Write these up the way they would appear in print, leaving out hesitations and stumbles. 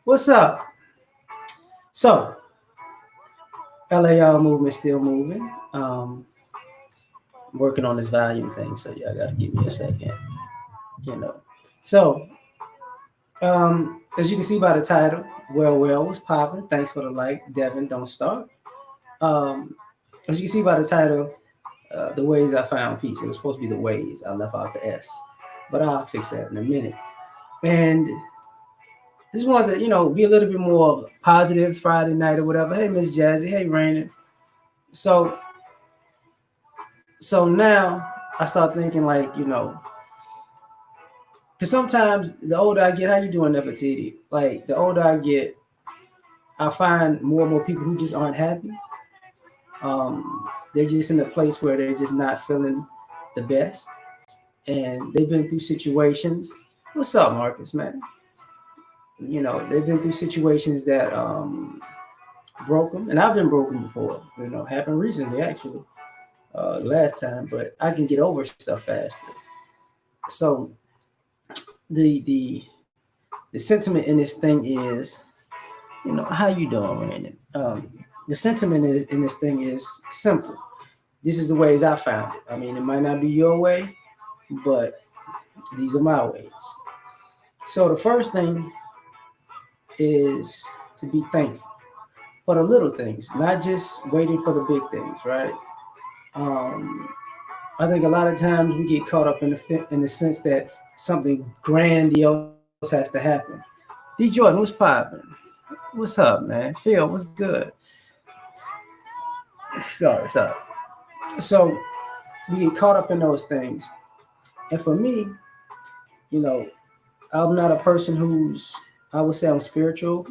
What's up? So, LAR movement still moving. Working on this volume thing, so y'all gotta give me a second. You know. So, as you can see by the title, well was popping. Thanks for the like, Devin. Don't start. Um, as you can see by the title, the ways I found peace. It was supposed to be the ways. I left out the S, but I'll fix that in a minute. And just wanted to, be a little bit more positive Friday night or whatever. Hey, Miss Jazzy. Hey, Raina. So so now I start thinking like, because sometimes the older I get, how you doing, Nefertiti? Like the older I get, I find more and more people who just aren't happy. They're just in a place where they're just not feeling the best, and they've been through situations. What's up, Marcus? Man, they've been through situations that broke them, and I've been broken before. Happened recently actually, last time, but I can get over stuff faster. So the the the sentiment in this thing is, how you doing, Brandon? The sentiment in this thing is simple. This is the ways I found it. I mean, it might not be your way, but these are my ways. So the first thing is to be thankful for the little things, not just waiting for the big things, right? Um, I think a lot of times we get caught up in the sense that something grandiose has to happen. D Jordan, what's popping? What's up, man? Phil, what's good? Sorry. So we get caught up in those things. And for me, you know, I'm not a person who's, I would say I'm spiritual,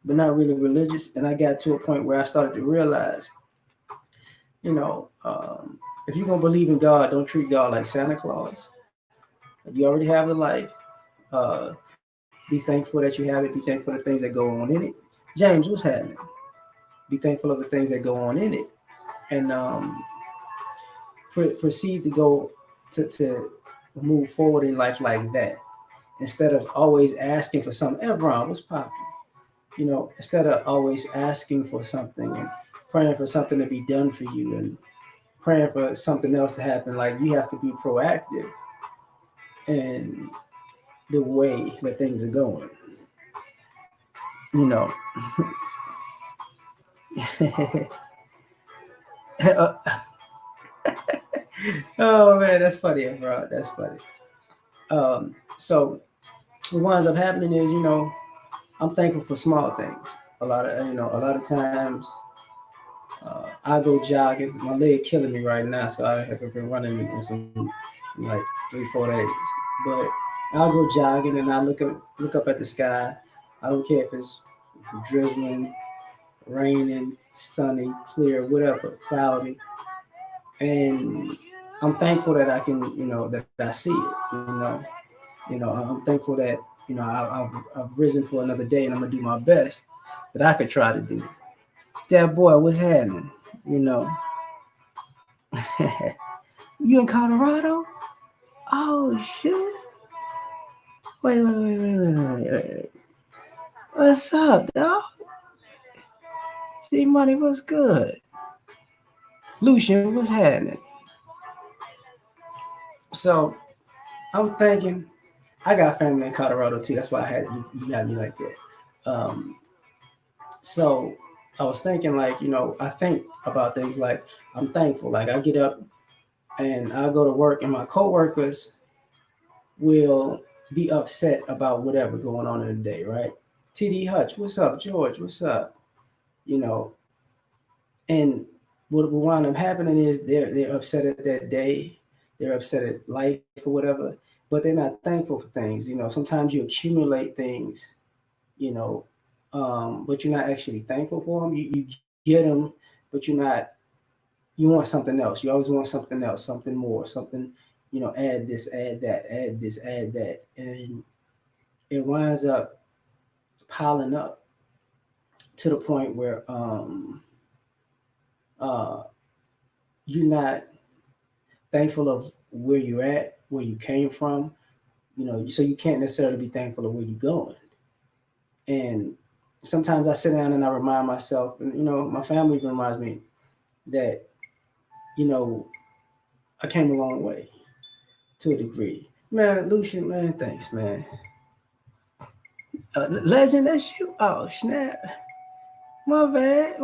but not really religious. And I got to a point where I started to realize, you know, if you're going to believe in God, don't treat God like Santa Claus. You already have the life. Uh, be thankful that you have it. Be thankful for the things that go on in it. James, what's happening? Be thankful of the things that go on in it. And proceed to go to move forward in life like that, instead of always asking for something. Everyone, what's popping? Instead of always asking for something and praying for something to be done for you and praying for something else to happen, like you have to be proactive in the way that things are going. You know. Oh man, that's funny, bro. That's funny. So what winds up happening is, I'm thankful for small things. A lot of times, I go jogging. My leg killing me right now, so I haven't been running in some like 3-4 days. But I'll go jogging and I look up at the sky. I don't care if it's drizzling, raining, sunny, clear, whatever, cloudy, and I'm thankful that I can, that I see it. I'm thankful that I've risen for another day, and I'm gonna do my best that I could try to do. That boy, what's happening? You know, you in Colorado? Oh shoot! Wait. What's up, dog? G Money, what's good? Lucian, what's happening? So I'm thinking, I got family in Colorado too. That's why I had you got me like that. So I was thinking, like, I think about things like I'm thankful. Like I get up and I go to work, and my coworkers will be upset about whatever going on in the day, right? TD Hutch, what's up? George, what's up? You know, and what will wind up happening is they're upset at that day, they're upset at life or whatever, but they're not thankful for things. Sometimes you accumulate things, you know, but you're not actually thankful for them. You get them, but you want something else. You always want something else, something more, something, add this, add that, add this, add that, and it winds up piling up to the point where uh, you're not thankful of where you're at, where you came from, so you can't necessarily be thankful of where you're going. And sometimes I sit down and I remind myself, and my family reminds me that you know I came a long way to a degree. Man, Lucian, man, thanks, man. Legend, that's you. Oh snap! My bad,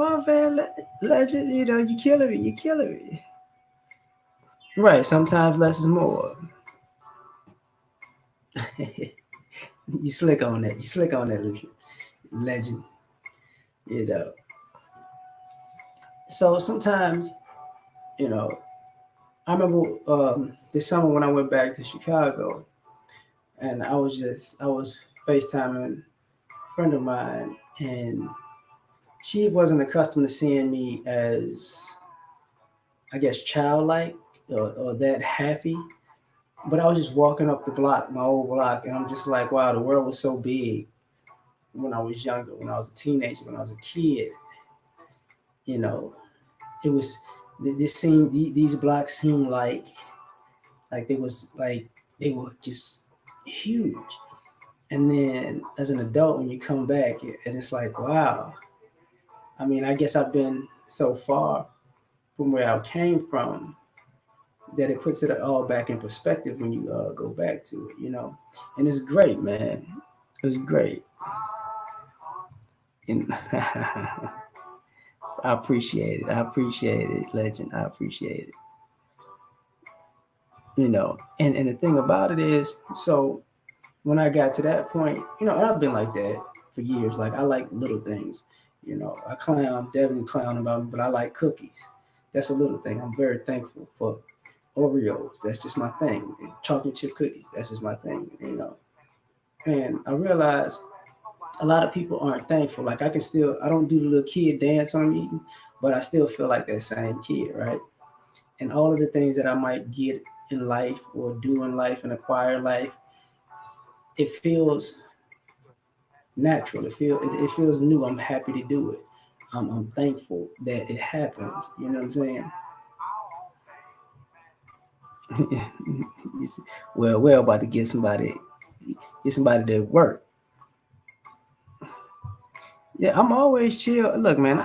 Legend. You killing me. You killing me. Right. Sometimes less is more. You slick on that. You slick on that, Lucian. Legend. You know. So sometimes, you know, I remember this summer when I went back to Chicago, and I was FaceTiming a friend of mine, and she wasn't accustomed to seeing me as, I guess, childlike or that happy. But I was just walking up the block, my old block, and I'm just like, wow, the world was so big when I was younger, when I was a teenager, when I was a kid. You know, it was this seemed these blocks seemed like they were just huge. And then as an adult, when you come back, and it's like, wow. I mean, I guess I've been so far from where I came from that it puts it all back in perspective when you go back to it. And it's great, man. It's great. And I appreciate it. I appreciate it, Legend. I appreciate it. And the thing about it is, so when I got to that point, and I've been like that for years. Like I like little things. I definitely clown about me, but I like cookies. That's a little thing. I'm very thankful for Oreos. That's just my thing. Chocolate chip cookies. That's just my thing. And I realized a lot of people aren't thankful. Like I don't do the little kid dance on eating, but I still feel like that same kid, right? And all of the things that I might get in life or do in life and acquire in life, it feels natural. It feels new. I'm happy to do it. I'm thankful that it happens. You know what I'm saying? We're about to get somebody to work. Yeah, I'm always chill. Look, man,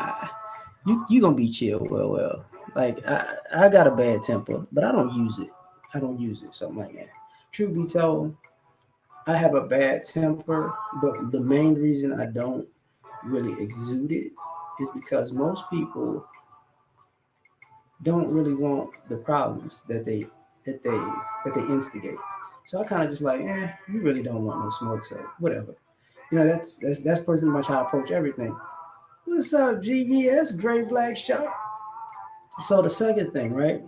you gonna be chill. Well. Like I got a bad temper, but I don't use it. I don't use it. Something like that. Truth be told, I have a bad temper, but the main reason I don't really exude it is because most people don't really want the problems that they that they instigate. So I kind of just like, you really don't want no smoke, so whatever. That's pretty much how I approach everything. What's up, GBS? Great Black Shark. So the second thing, right?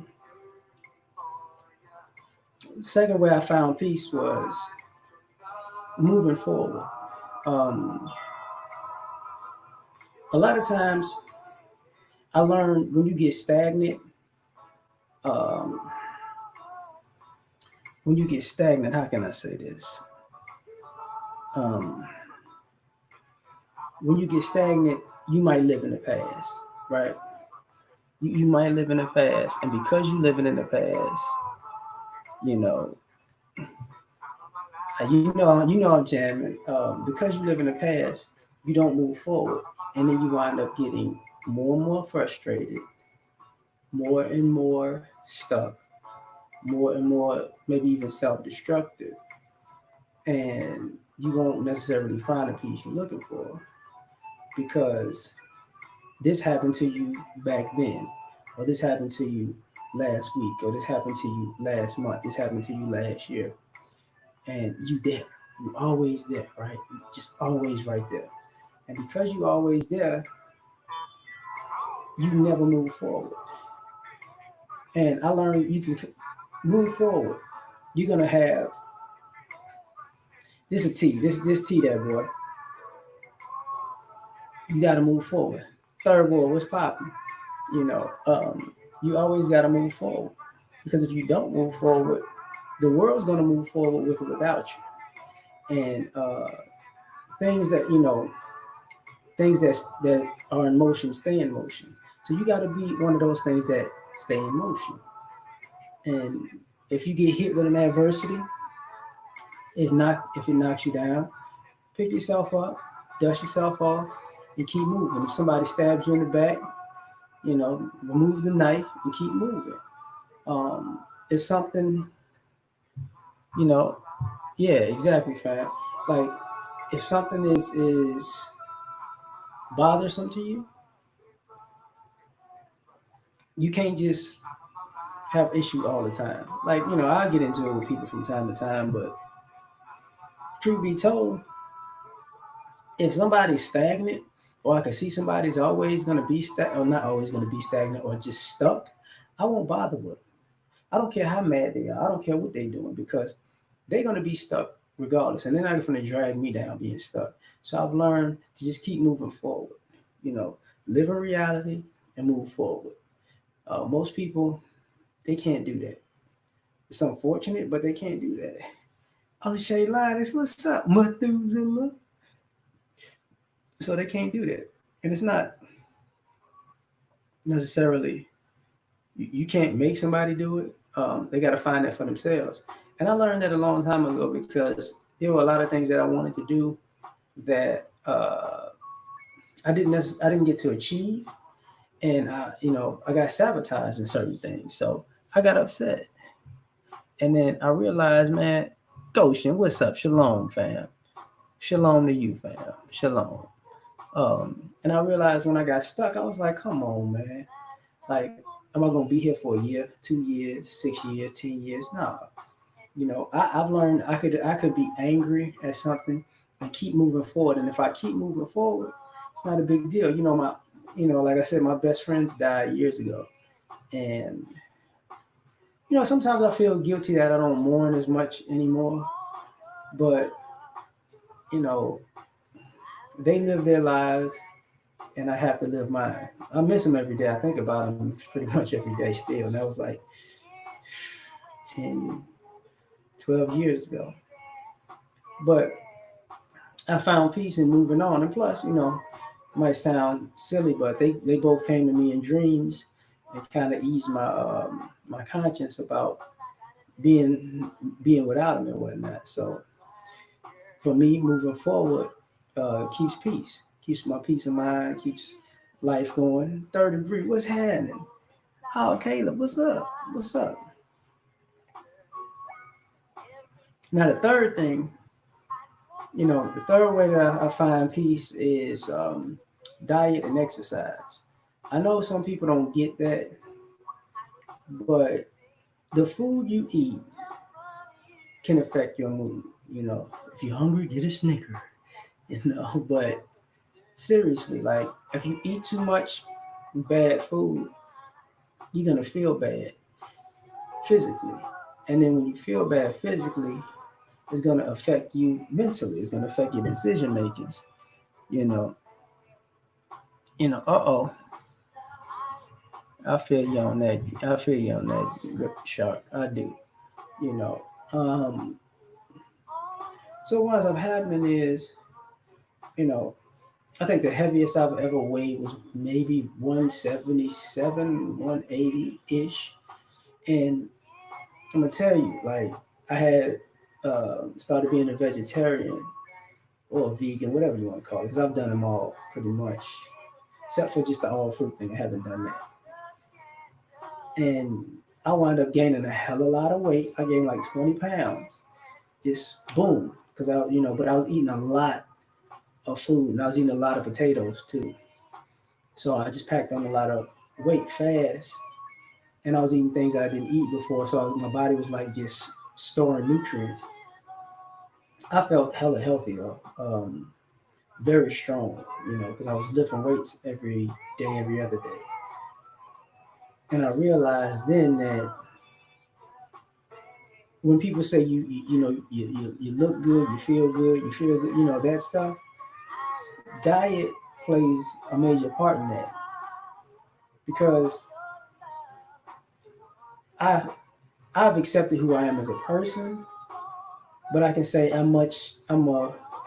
The second way I found peace was moving forward. Um, a lot of times I learned when you get stagnant, um, how can I say this? Um, when you get stagnant, you might live in the past, right? You might live in the past, and because you living in the past, you know, I'm jamming. Because you live in the past, you don't move forward, and then you wind up getting more and more frustrated, more and more stuck, more and more maybe even self-destructive, and you won't necessarily find the peace you're looking for because this happened to you back then, or this happened to you last week, or this happened to you last month, this happened to you last year, and you there, you always there, right? You just always right there, and because you always there, you never move forward. And I learned you can move forward. You're gonna have this a T, this T there, boy. You got to move forward. Third world, what's popping? You know, you always got to move forward because if you don't move forward, the world's going to move forward with or without you. And things that things that are in motion stay in motion. So you got to be one of those things that stay in motion. And if you get hit with an adversity, if it knocks you down, pick yourself up dust yourself off, and keep moving. If somebody stabs you in the back, remove the knife and keep moving. If something, you know, yeah, exactly, fam. Like if something is bothersome to you, you can't just have issue all the time. Like I get into it with people from time to time, but truth be told, if somebody's stagnant, or I can see somebody's always going to be or not always going to be stagnant, or just stuck, I won't bother with them. I don't care how mad they are. I don't care what they're doing because they're going to be stuck regardless, and they're not going to drag me down being stuck. So I've learned to just keep moving forward. Live in reality and move forward. Most people, they can't do that. It's unfortunate, but they can't do that. Oh, Shay Linus, what's up, Methuselah? So they can't do that, and it's not necessarily you can't make somebody do it. They got to find that for themselves. And I learned that a long time ago because there were a lot of things that I wanted to do that I didn't get to achieve, and I got sabotaged in certain things. So I got upset, and then I realized, man, Goshen, what's up? Shalom, fam. Shalom to you, fam. Shalom. And I realized when I got stuck, I was like, come on, man. Like, am I gonna be here for a year, 2 years, 6 years, 10 years? No. I've learned I could be angry at something and keep moving forward. And if I keep moving forward, it's not a big deal. Like I said, my best friends died years ago, and sometimes I feel guilty that I don't mourn as much anymore. But you know, they live their lives, and I have to live mine. I miss them every day. I think about them pretty much every day still. And that was like 10, 12 years ago. But I found peace in moving on. And plus, it might sound silly, but they both came to me in dreams and kind of eased my conscience about being being without them and whatnot. So for me, moving forward, keeps peace, keeps my peace of mind, keeps life going. Third degree, what's happening? Oh, Caleb, what's up? What's up? Now the third thing, the third way that I find peace is diet and exercise. I know some people don't get that, but the food you eat can affect your mood. If you're hungry, get a Snicker. But seriously, like if you eat too much bad food, you're gonna feel bad physically, and then when you feel bad physically, it's gonna affect you mentally. It's gonna affect your decision makings. You know, Uh-oh, I feel you on that. I feel you on that, Shark. I do. You know. Um, so what ends up happening is, you know, I think the heaviest I've ever weighed was maybe 177, 180 ish. And I'm gonna tell you, like, I had started being a vegetarian or a vegan, whatever you want to call it, because I've done them all pretty much, except for just the all fruit thing. I haven't done that. And I wound up gaining a hell of a lot of weight. I gained like 20 pounds, just boom, because but I was eating a lot of food, and I was eating a lot of potatoes too. So I just packed on a lot of weight fast, and I was eating things that I didn't eat before. So my body was like just storing nutrients. I felt hella healthy though, very strong, because I was lifting weights every day, every other day. And I realized then that when people say you look good, you feel good, that stuff, diet plays a major part in that because I I've accepted who I am as a person, but I can say I'm a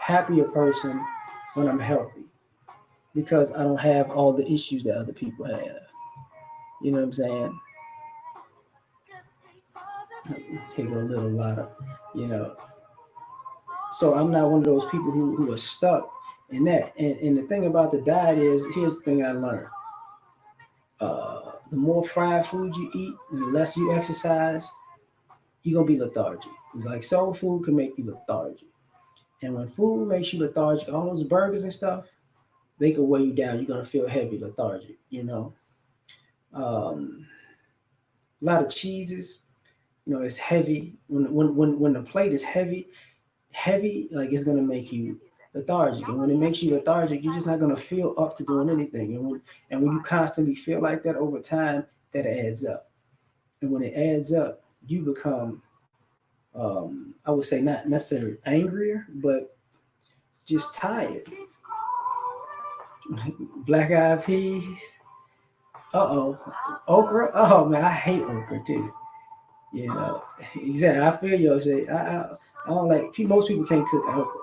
happier person when I'm healthy because I don't have all the issues that other people have. You know what I'm saying? Here go a little lot of, you know. So I'm not one of those people who are stuck And the thing about the diet is, here's the thing I learned. The more fried food you eat and the less you exercise, you're gonna be lethargic. Like soul food can make you lethargic. And when food makes you lethargic, all those burgers and stuff, they can weigh you down. You're gonna feel heavy, lethargic, Um, a lot of cheeses, it's heavy. When the plate is heavy, like it's gonna make you lethargic. And when it makes you lethargic, you're just not gonna feel up to doing anything. And when you constantly feel like that over time, that adds up. And when it adds up, you become, I would say, not necessarily angrier, but just tired. Black eyed peas. Uh-oh. Okra. Oh man, I hate okra too. You know, exactly. I feel you. Say I don't like. Most people can't cook okra.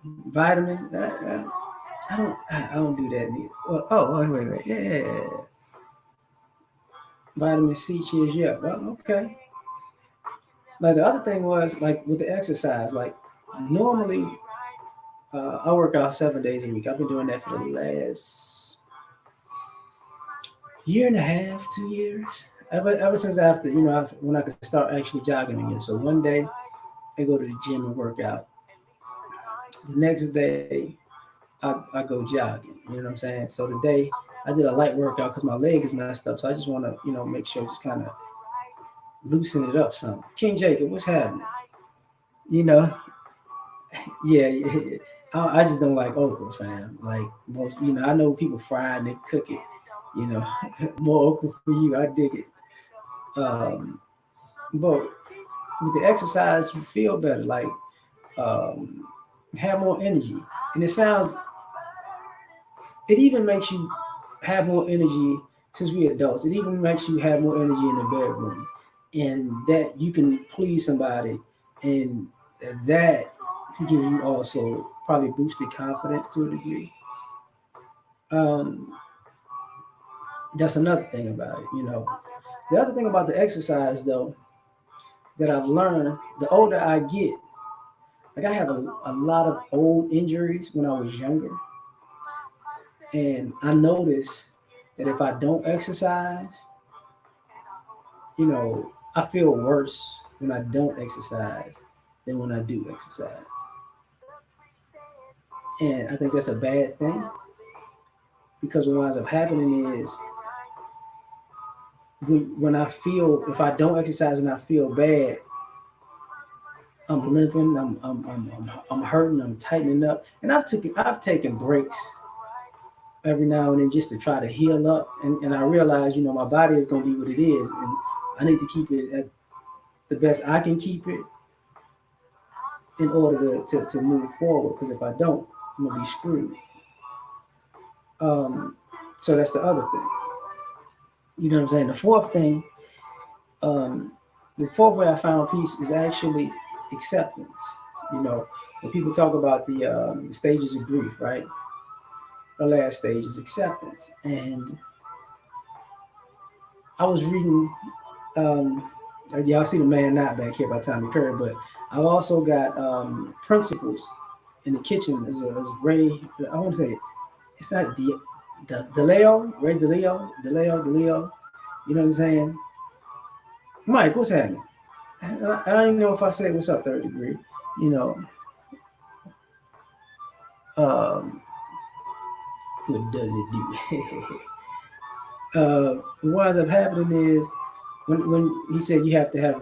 Vitamins. I don't do that neither. Well, oh wait. Yeah. Vitamin C, cheers. Yeah. Well, okay. Like the other thing was like with the exercise. Like normally, I work out 7 days a week. I've been doing that for the last year and a half, 2 years. Ever since after when I could start actually jogging again. So one day I go to the gym and work out. The next day I go jogging. You know what I'm saying? So today I did a light workout because my leg is messed up. So I just want to make sure just kind of loosen it up some. King Jacob, what's happening? You know, yeah. I just don't like okra, fam. Like most, I know people fry and they cook it. You know, more okra for you. I dig it. Um, but with the exercise, you feel better. Like um, have more energy, and it even makes you have more energy since we adults. It even makes you have more energy in the bedroom, and that you can please somebody, and that gives you also probably boosted confidence to a degree. Um, that's another thing about it. The other thing about the exercise, though, that I've learned, the older I get, like I have a lot of old injuries when I was younger, and I notice that if I don't exercise, I feel worse when I don't exercise than when I do exercise. And I think that's a bad thing because what winds up happening is when I feel, if I don't exercise and I feel bad, I'm limping, I'm hurting, I'm tightening up, and I've taken breaks every now and then just to try to heal up, and I realize my body is going to be what it is, and I need to keep it at the best I can keep it in order to move forward. Because if I don't, I'm gonna be screwed. Um, so that's the other thing. You know what I'm saying? Um, the fourth way I found peace is actually acceptance. You know, when people talk about the stages of grief, right? The last stage is acceptance. And I was reading, um, y'all see the man not back here by Tommy Curry, but I've also got principles in the kitchen. As Ray, I want to say it's not DeLeo, Ray DeLeo. You know what I'm saying? Mike, what's happening? I don't even know if I said what's up, third degree. You know, um, what does it do? What ends up happening is when he said you have to have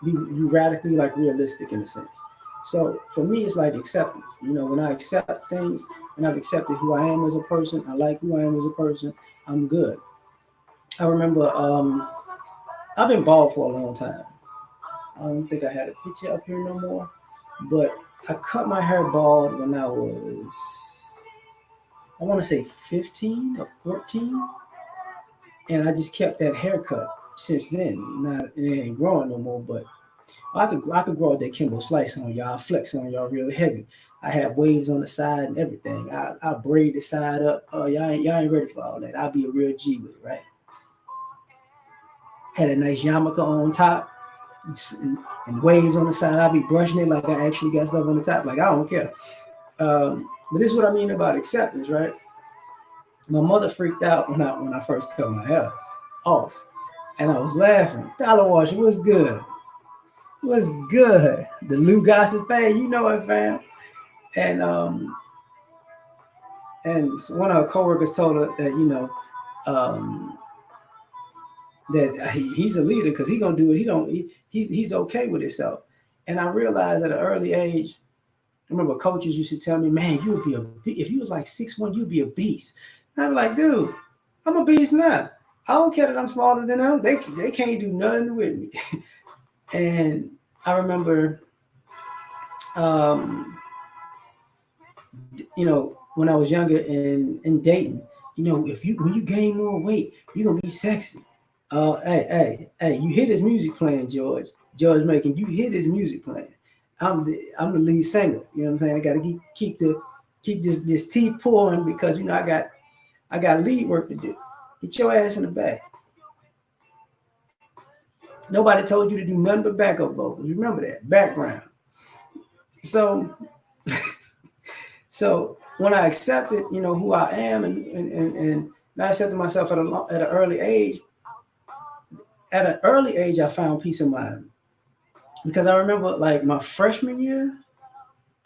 be radically like realistic in a sense. So for me, it's like acceptance. When I accept things and I've accepted who I am as a person, I like who I am as a person. I'm good. I remember I've been bald for a long time. I don't think I had a picture up here no more, but I cut my hair bald when I was, I want to say 15 or 14, and I just kept that haircut since then. Not it ain't growing no more, but I could grow that Kimbo slice on y'all, flex on y'all real heavy. I have waves on the side and everything. I braid the side up. Oh, y'all ain't ready for all that. I'll be a real G with it, right? Had a nice yarmulke on top. and waves on the side. I'll be brushing it like I actually got stuff on the top. Like I don't care. But this is what I mean about acceptance, right? My mother freaked out when I first cut my hair off, and I was laughing. Dollar Wash, what's good? What's good? The Lou Gossip fame, you know it, fam. And one of her coworkers told her that um, that he's a leader because he gonna do it. He's okay with himself. And I realized at an early age, I remember coaches used to tell me, "Man, you would be if you was like 6'1", you'd be a beast." And I'd be like, "Dude, I'm a beast now. I don't care that I'm smaller than them. They can't do nothing with me." And I remember, um, when I was younger and dating, if you when you gain more weight, you're gonna be sexy. Hey, you hear this music playing, George Macon, you hear this music playing. I'm the lead singer. You know what I'm saying? I gotta keep this tea pouring because I got lead work to do. Get your ass in the back. Nobody told you to do nothing but backup vocals. Remember that background. So so when I accepted, who I am, and I accepted myself at an early age. At an early age, I found peace of mind because I remember like my freshman year.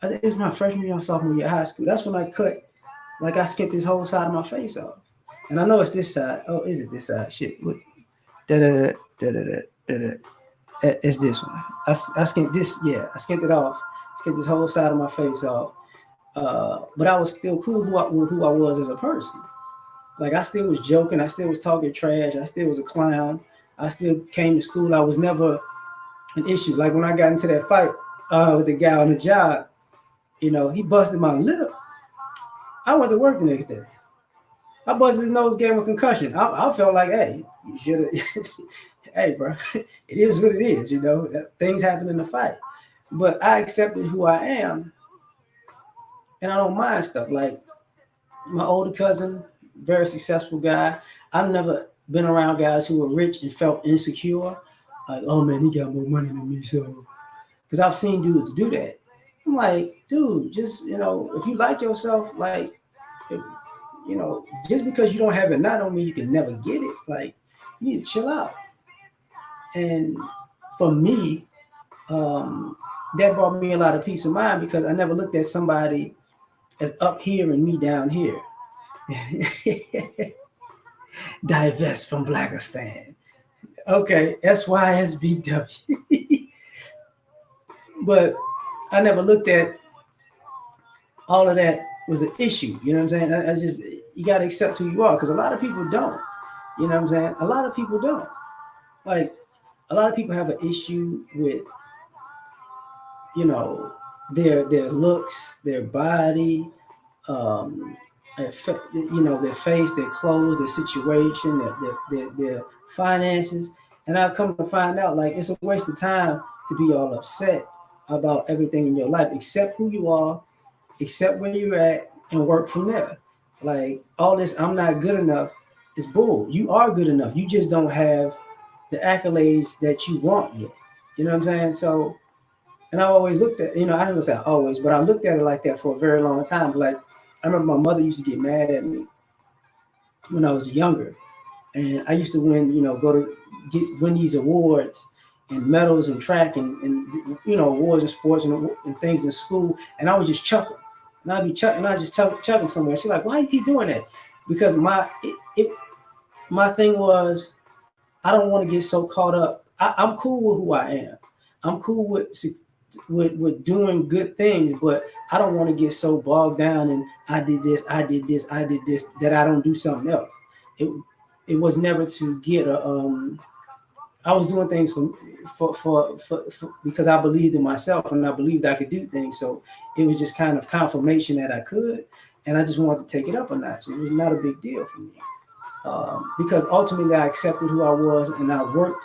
I think it was my freshman year or sophomore year of high school. That's when I cut, like I skinned this whole side of my face off. And I know it's this side. Oh, is it this side? Shit. What? Da da da da da da da. It's this one. I skinned this. Yeah, I skinned it off. Skinned this whole side of my face off. But I was still cool who I was as a person. Like I still was joking. I still was talking trash. I still was a clown. I still came to school. I was never an issue. Like when I got into that fight with the guy on the job, he busted my lip. I went to work the next day. I busted his nose, gave him a concussion. I felt like, hey, you should have. Hey, bro, it is what it is. Things happen in the fight. But I accepted who I am, and I don't mind stuff. Like my older cousin, very successful guy. I've never been around guys who were rich and felt insecure. Like, oh man, he got more money than me, so. Because I've seen dudes do that. I'm like, dude, just if you like yourself, like, if, just because you don't have it, not on me, you can never get it. Like, you need to chill out. And for me, that brought me a lot of peace of mind because I never looked at somebody as up here and me down here. Divest from Blackistan. Okay, SYSBW. But I never looked at all of that was an issue. You know what I'm saying? I just, you got to accept who you are because a lot of people don't. You know what I'm saying? A lot of people don't. Like, a lot of people have an issue with, their looks, their body, their face, their clothes, their situation, their finances. And I've come to find out, like, it's a waste of time to be all upset about everything in your life. Accept who you are, accept where you're at, and work from there. Like, all this I'm not good enough is bull. You are good enough. You just don't have the accolades that you want yet. You know what I'm saying? So, and I always looked at, I don't say always, but I looked at it like that for a very long time. Like, I remember my mother used to get mad at me when I was younger. And I used to win these awards and medals and track and awards and sports and things in school. And I would just chuckle. And I'd be chuckling, and I just chuckle somewhere. She's like, why do you keep doing that? Because my thing was, I don't want to get so caught up. I'm cool with who I am. I'm cool with doing good things, but I don't want to get so bogged down and I did this, that I don't do something else. It was never to get I was doing things for because I believed in myself and I believed I could do things. So it was just kind of confirmation that I could, and I just wanted to take it up a notch. It was not a big deal for me because ultimately I accepted who I was and I worked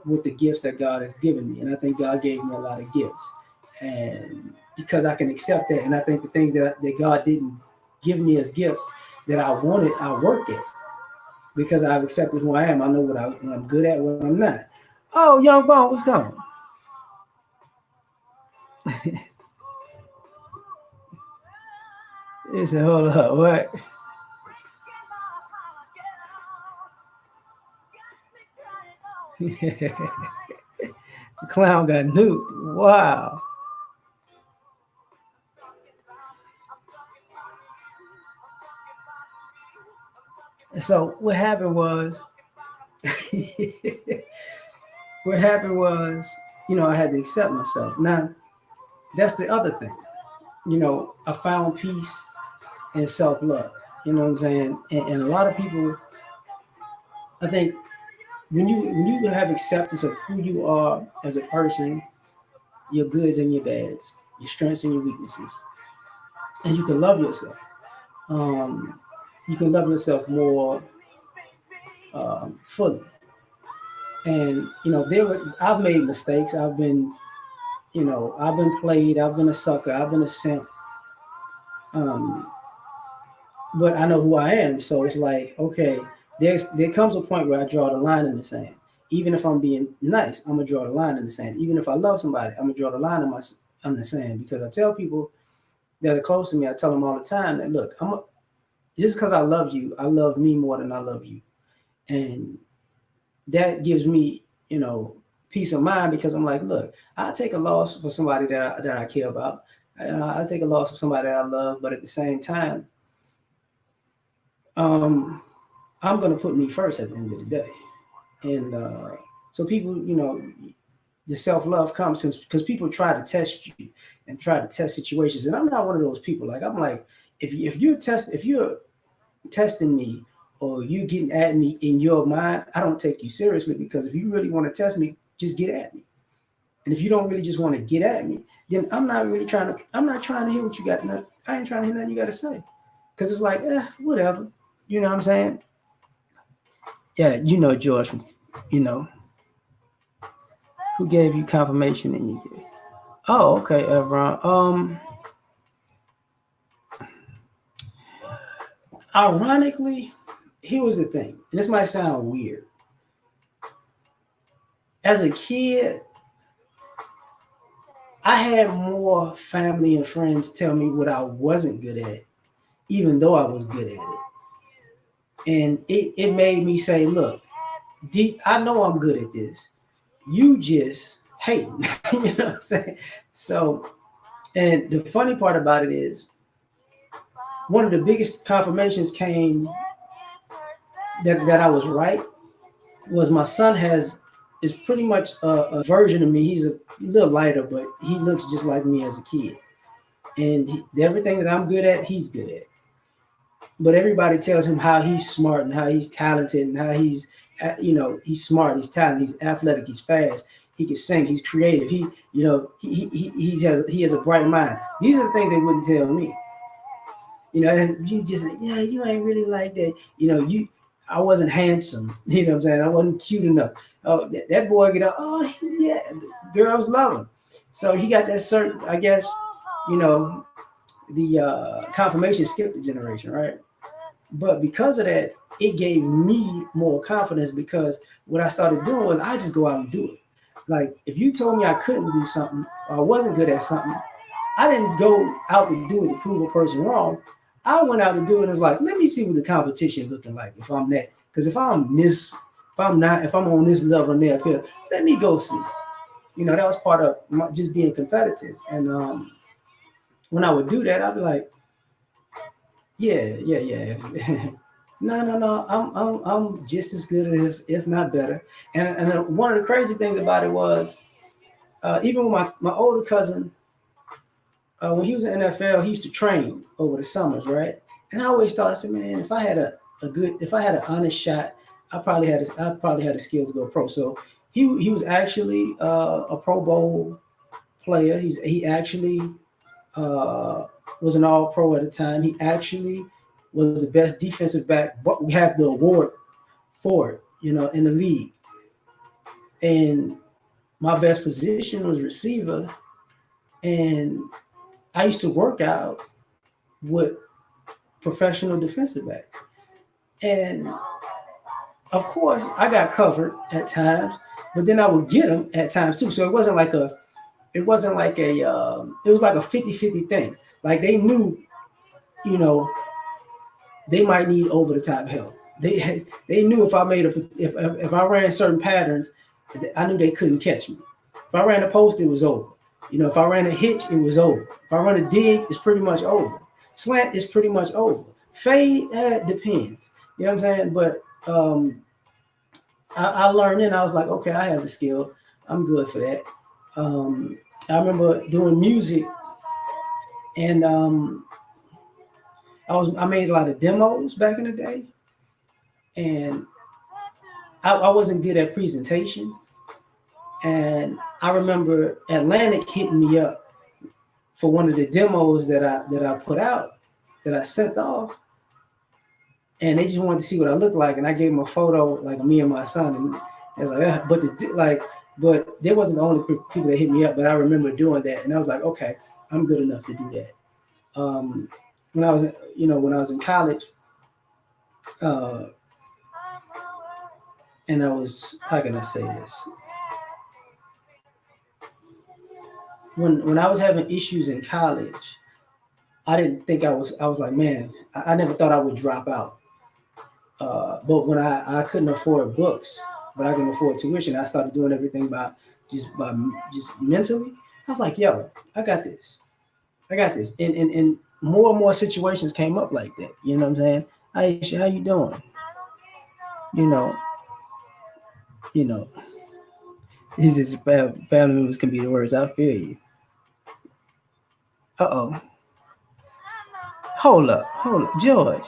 with the gifts that God has given me, and I think God gave me a lot of gifts, and because I can accept that, and I think the things that God didn't give me as gifts that I wanted, I work at. Because I've accepted who I am. I know what I'm good at, what I'm not. Oh, Young Bone, what's going? He said, hold up, what? The clown got nuked. Wow. So what happened was, what happened was, I had to accept myself. Now, that's the other thing. I found peace and self love. You know what I'm saying? And a lot of people, I think, when you have acceptance of who you are as a person, your goods and your bads, your strengths and your weaknesses, and you can love yourself. Um, you can love yourself more fully. And I've made mistakes. I've been played. I've been a sucker. I've been a simp. Um, but I know who I am. So it's like, okay, there comes a point where I draw the line in the sand. Even if I'm being nice, I'm gonna draw the line in the sand. Even if I love somebody, I'm gonna draw the line on the sand, because I tell people that are close to me, I tell them all the time that, look, just because I love you, I love me more than I love you, and that gives me, peace of mind, because I'm like, look, I take a loss for somebody that I care about. I take a loss for somebody that I love, but at the same time, um, I'm gonna put me first at the end of the day. And so people, the self love comes because people try to test you and try to test situations, and I'm not one of those people. Like, I'm like, if you're testing me, or you getting at me in your mind, I don't take you seriously, because if you really want to test me, just get at me. And if you don't really just want to get at me, then I'm not trying to hear what you got. I ain't trying to hear nothing you got to say, because it's like, whatever. You know what I'm saying? Yeah, George, you know, who gave you confirmation in you gave. Oh, okay, Evron. Ironically, here was the thing. And this might sound weird. As a kid, I had more family and friends tell me what I wasn't good at, even though I was good at it. And it made me say, look, deep, I know I'm good at this. You just hate me. You know what I'm saying? So, and the funny part about it is, one of the biggest confirmations came that I was right, was my son is pretty much version of me. He's a little lighter, but he looks just like me as a kid. And everything that I'm good at, he's good at. But everybody tells him how he's smart and how he's talented and how he's smart, he's talented, he's athletic, he's fast, he can sing, he's creative, he has a bright mind. These are the things they wouldn't tell me. And you just, you ain't really like that. I wasn't handsome. You know what I'm saying? I wasn't cute enough. Oh, that boy get up. Oh yeah, girls love him. So he got that certain, I guess, you know, the confirmation skipped the generation, right? But because of that, it gave me more confidence, because what I started doing was I just go out and do it. Like, if you told me I couldn't do something, or I wasn't good at something, I didn't go out to do it to prove a person wrong. I went out to do it and was like, let me see what the competition looking like if I'm that. Because if I'm on this level and there up here, let me go see. That was part of just being competitive. And when I would do that, I'd be like, yeah, yeah, yeah. No, no, no. I'm just as good, if not better. And one of the crazy things about it was, even with my older cousin, when he was in NFL, he used to train over the summers, right? And I always thought, I said, man, if I had an honest shot, I probably had the skills to go pro. So he was actually a Pro Bowl player. He actually uh, was an All Pro at the time. He actually was the best defensive back, but we have the award for it, in the league. And my best position was receiver, and I used to work out with professional defensive backs. And of course, I got covered at times, but then I would get them at times too. So it wasn't like it was like a 50-50 thing. Like they knew, you know, they might need over the top help. They knew if I made if I ran certain patterns, I knew they couldn't catch me. If I ran a post, it was over. You know, if I ran a hitch, it was over. If I run a dig, it's pretty much over. Slant is pretty much over. Fade, depends. You know what I'm saying? But I learned and I was like, okay, I have the skill. I'm good for that. Um, I remember doing music and I made a lot of demos back in the day, and I wasn't good at presentation. And I remember Atlantic hitting me up for one of the demos that I put out that I sent off, and they just wanted to see what I looked like, and I gave them a photo like of me and my son, and I was like, but they wasn't the only people that hit me up, but I remember doing that, and I was like, okay, I'm good enough to do that. Um, when I was, when I was in college, uh, and I was, how can I say this? When I was having issues in college, I didn't think I was like, man, I never thought I would drop out. But when I couldn't afford books, but I can afford tuition, I started doing everything by just mentally. I was like, yo, I got this. I got this. And more situations came up like that. You know what I'm saying? Aisha, how you doing? You know, you know, he says family members can be the worst. I feel you. Uh-oh. Hold up, George.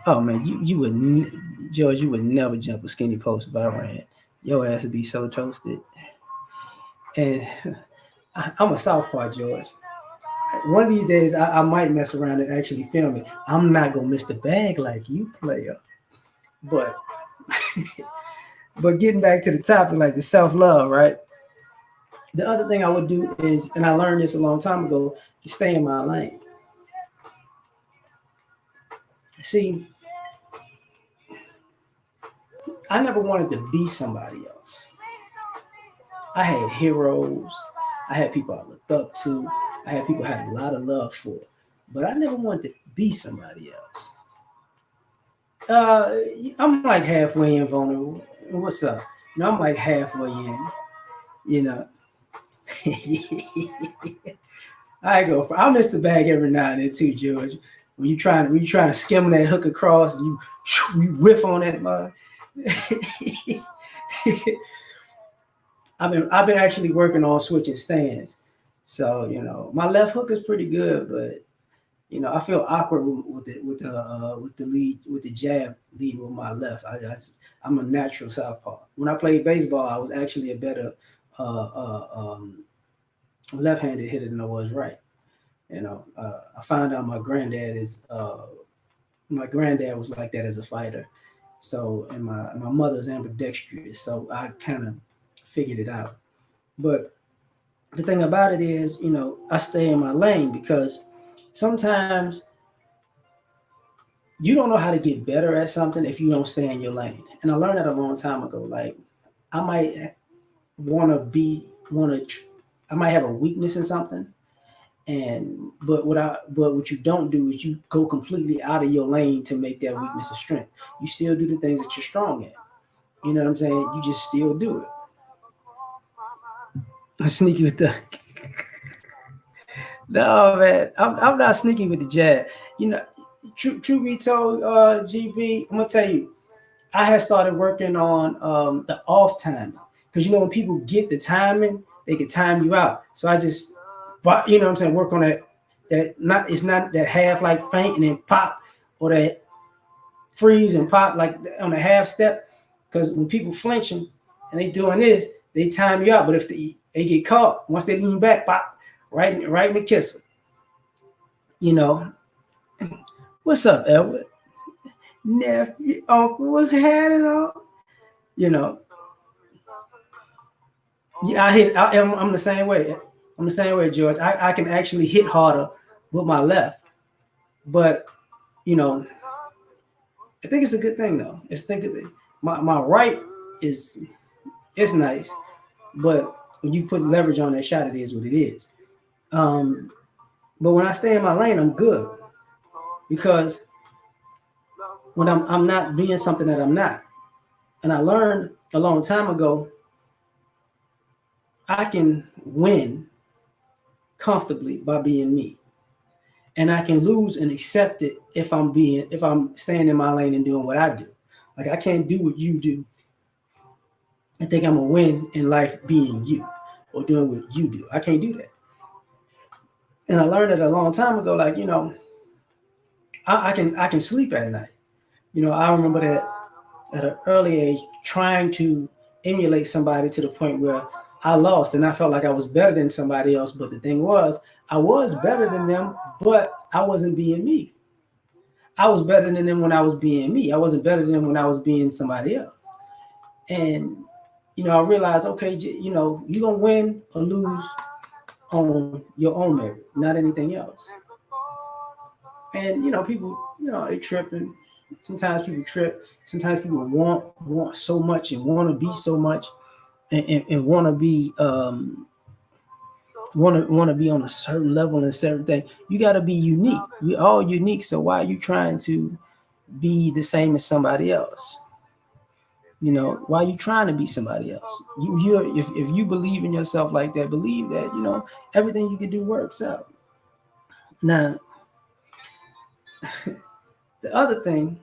Oh man, George, you would never jump a skinny post if I ran. Your ass would be so toasted. And I'm a southpaw, George. One of these days, I might mess around and actually film it. I'm not gonna miss the bag like you, player. But getting back to the topic, like the self love, right? The other thing I would do is, and I learned this a long time ago, to stay in my lane. See, I never wanted to be somebody else. I had heroes. I had people I looked up to. I had people I had a lot of love for. But I never wanted to be somebody else. Uh, I'm like halfway in vulnerable. What's up? I'm like halfway in. You know, I go for. I miss the bag every now and then too, George. When you trying to skim that hook across, and you whiff on that mud. I've been actually working on switching stands. So my left hook is pretty good, but I feel awkward with the lead with the jab leading with my left. I'm a natural southpaw. When I played baseball, I was actually a better uh, uh, um, left-handed hitter than I was right. I found out my granddad was like that as a fighter. So and my mother's ambidextrous. So I kind of figured it out. But the thing about it is, I stay in my lane because sometimes you don't know how to get better at something if you don't stay in your lane. And I learned that a long time ago. Like I might want to be want to I might have a weakness in something, and but what you don't do is you go completely out of your lane to make that weakness a strength. You still do the things that you're strong at. You know what I'm saying? You just still do it. I'm sneaky with the no man. I'm not sneaky with the jab. You know, true be told, GB, I'm gonna tell you, I had started working on the off timing because when people get the timing, they can time you out. So I just, but what I'm saying, work on that not it's not that half like faint and then pop or that freeze and pop like on a half step. Because when people flinching and they doing this, they time you out. But if they get caught, once they lean back, pop right in the kisser. You know, what's up, Edward? Nephew, uncle, what's happening? You know, yeah, I'm the same way. I'm the same way, George. I can actually hit harder with my left, but you know, I think it's a good thing though. It's think my right is it's nice, but when you put leverage on that shot, it is what it is. Um, but when I stay in my lane, I'm good because when I'm not being something that I'm not. And I learned a long time ago, I can win comfortably by being me. And I can lose and accept it if I'm staying in my lane and doing what I do. Like I can't do what you do and think I'm gonna win in life being you or doing what you do. I can't do that. And I learned it a long time ago, like, I can sleep at night. I remember that at an early age trying to emulate somebody to the point where I lost and I felt like I was better than somebody else. But the thing was, I was better than them, but I wasn't being me. I was better than them when I was being me. I wasn't better than them when I was being somebody else. And, I realized, okay, you're going to win or lose on your own merit, not anything else. And, people, they tripping. Sometimes people trip. Sometimes people want so much and want to be so much and want to be want to be on a certain level and certain thing. You got to be unique. We all unique. So why are you trying to be the same as somebody else? Why are you trying to be somebody else? If you believe in yourself like that, believe that everything you can do works out. Now, the other thing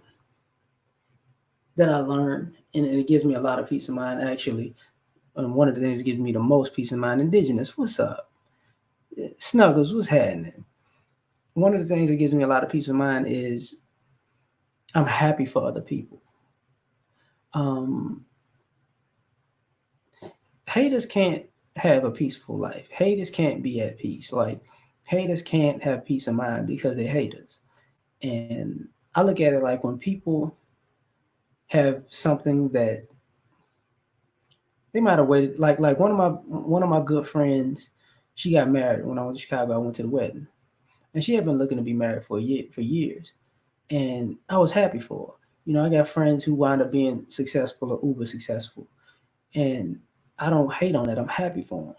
that I learned, and it gives me a lot of peace of mind, actually, one of the things that gives me the most peace of mind, Indigenous, what's up? Snuggles, what's happening? One of the things that gives me a lot of peace of mind is I'm happy for other people. Um, Haters can't have a peaceful life. Haters can't be at peace. Like, haters can't have peace of mind because they're haters. And I look at it like when people have something that they might have waited, like one of my good friends, she got married when I was in Chicago. I went to the wedding, and she had been looking to be married for years, and I was happy for her. I got friends who wind up being successful or uber successful, and I don't hate on that. I'm happy for them.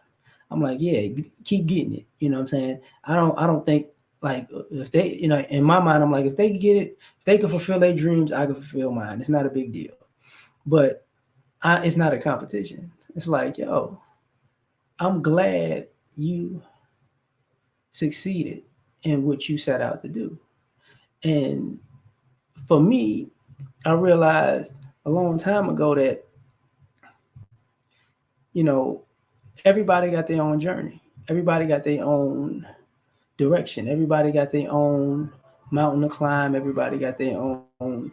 I'm like, yeah, keep getting it. You know what I'm saying? I don't think like if they, in my mind, I'm like, if they can get it, if they can fulfill their dreams, I can fulfill mine. It's not a big deal. But it's not a competition. It's like, yo, I'm glad you succeeded in what you set out to do. And for me, I realized a long time ago that, you know, everybody got their own journey. Everybody got their own direction. Everybody got their own mountain to climb. Everybody got their own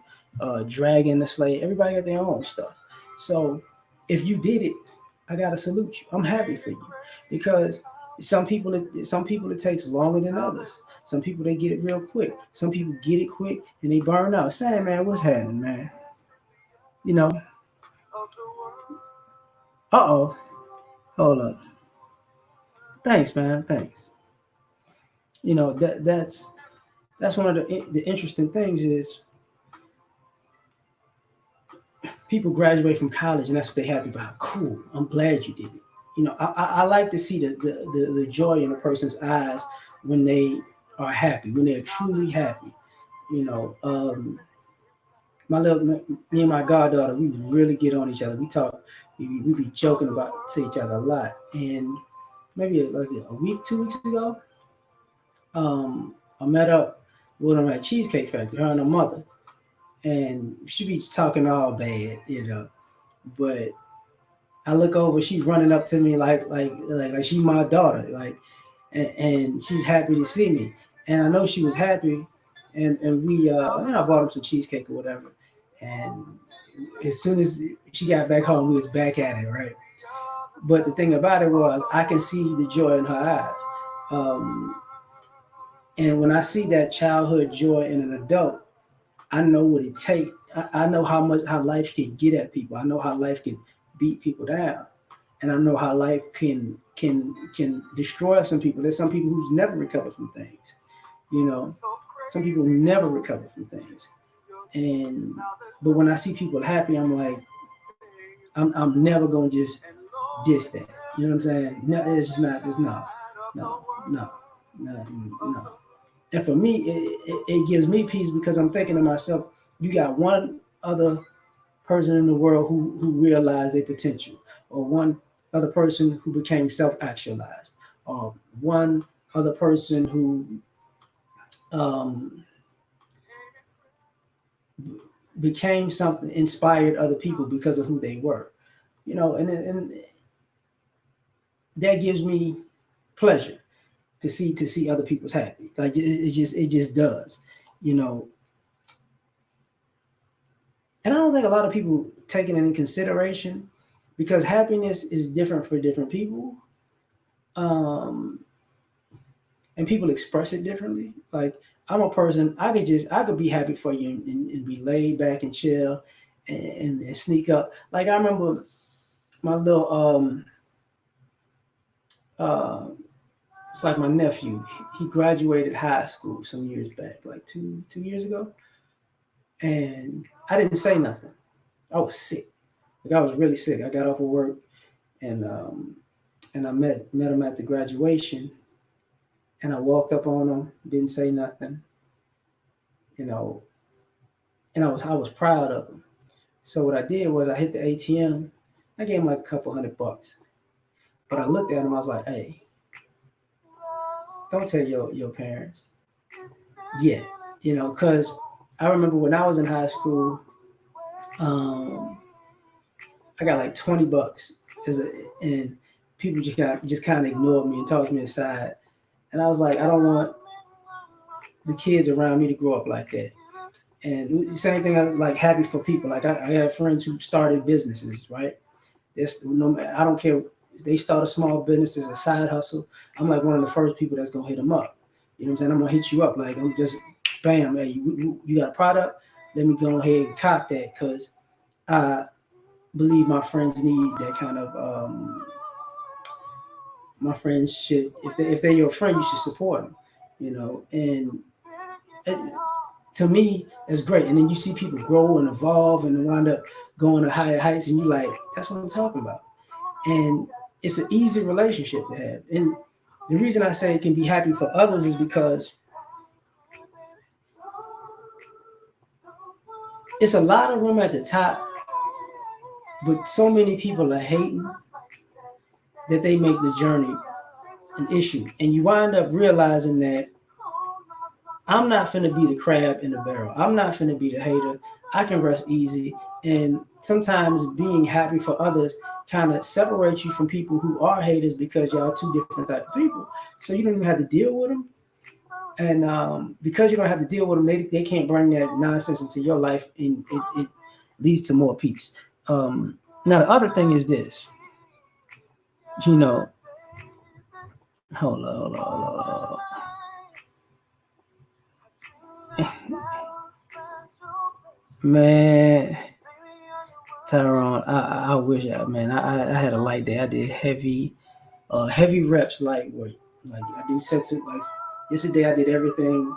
dragon to slay. Everybody got their own stuff. So if you did it, I gotta salute you. I'm happy for you because some people it takes longer than others. Some people they get it real quick. Some people get it quick and they burn out. Saying, man, what's happening, man? You know, uh-oh, hold up. Thanks, man. Thanks. That's one of the interesting things is people graduate from college and that's what they're happy about. Cool. I'm glad you did it. I like to see the joy in a person's eyes when they are happy, when they're truly happy. You know, me and my goddaughter, we really get on each other. We talk, we be joking about to each other a lot. And maybe a week, 2 weeks ago, I met up with her at Cheesecake Factory, her and her mother, and she be talking all bad, but I look over, she's running up to me like she's my daughter, and she's happy to see me, and I know she was happy, and we I bought him some cheesecake or whatever, and as soon as she got back home, we was back at it, right? But the thing about it was, I can see the joy in her eyes, and when I see that childhood joy in an adult, I know what it takes. I know how life can get at people. I know how life can beat people down, and I know how life can destroy some people. There's some people who's never recovered from things, you know. some people never recover from things. And but when I see people happy, I'm like, I'm never gonna just diss that. You know what I'm saying? No, it's just not. It's no, no, no, no, no. And for me, it gives me peace because I'm thinking to myself, you got one other person in the world who realized their potential, or one other person who became self-actualized, or one other person who um, became something, inspired other people because of who they were. And that gives me pleasure to see other people's happy. Like it just does, you know. And I don't think a lot of people take it into consideration because happiness is different for different people. Um, and people express it differently. Like I'm a person, I could be happy for you and be laid back and chill and sneak up. Like I remember my little uh it's like my nephew. He graduated high school some years back, like two years ago, and I didn't say nothing. I was sick. Like I was really sick. I got off of work and I met him at the graduation, and I walked up on him, didn't say nothing, you know, and I was proud of him. So what I did was I hit the ATM. I gave him like a couple $100, but I looked at him. I was like, "Hey, don't tell your parents yet," because I remember when I was in high school, um, I got like $20 and people just kind of ignored me and tossed me aside. And I was like, I don't want the kids around me to grow up like that. And the same thing, I like happy for people. Like I have friends who started businesses, right? I don't care. They start a small business as a side hustle. I'm like one of the first people that's gonna hit them up. You know what I'm saying? I'm gonna hit you up. Like I'm just, bam, hey, you got a product? Let me go ahead and cop that because I believe my friends need that kind of. My friends should, if they're your friend, you should support them. And it, to me, it's great. And then you see people grow and evolve and wind up going to higher heights, and you like, that's what I'm talking about. And it's an easy relationship to have. And the reason I say it can be happy for others is because it's a lot of room at the top, but so many people are hating that they make the journey an issue. And you wind up realizing that I'm not finna be the crab in the barrel. I'm not finna be the hater. I can rest easy. And sometimes being happy for others kind of separates you from people who are haters because y'all two different type of people. So you don't even have to deal with them. And because you don't have to deal with them, they can't bring that nonsense into your life, and it leads to more peace. Now the other thing is this, you know, hold on. Man, Tyrone, I wish I had a light day. I did heavy reps lightweight. Like I do sets of like yesterday I did everything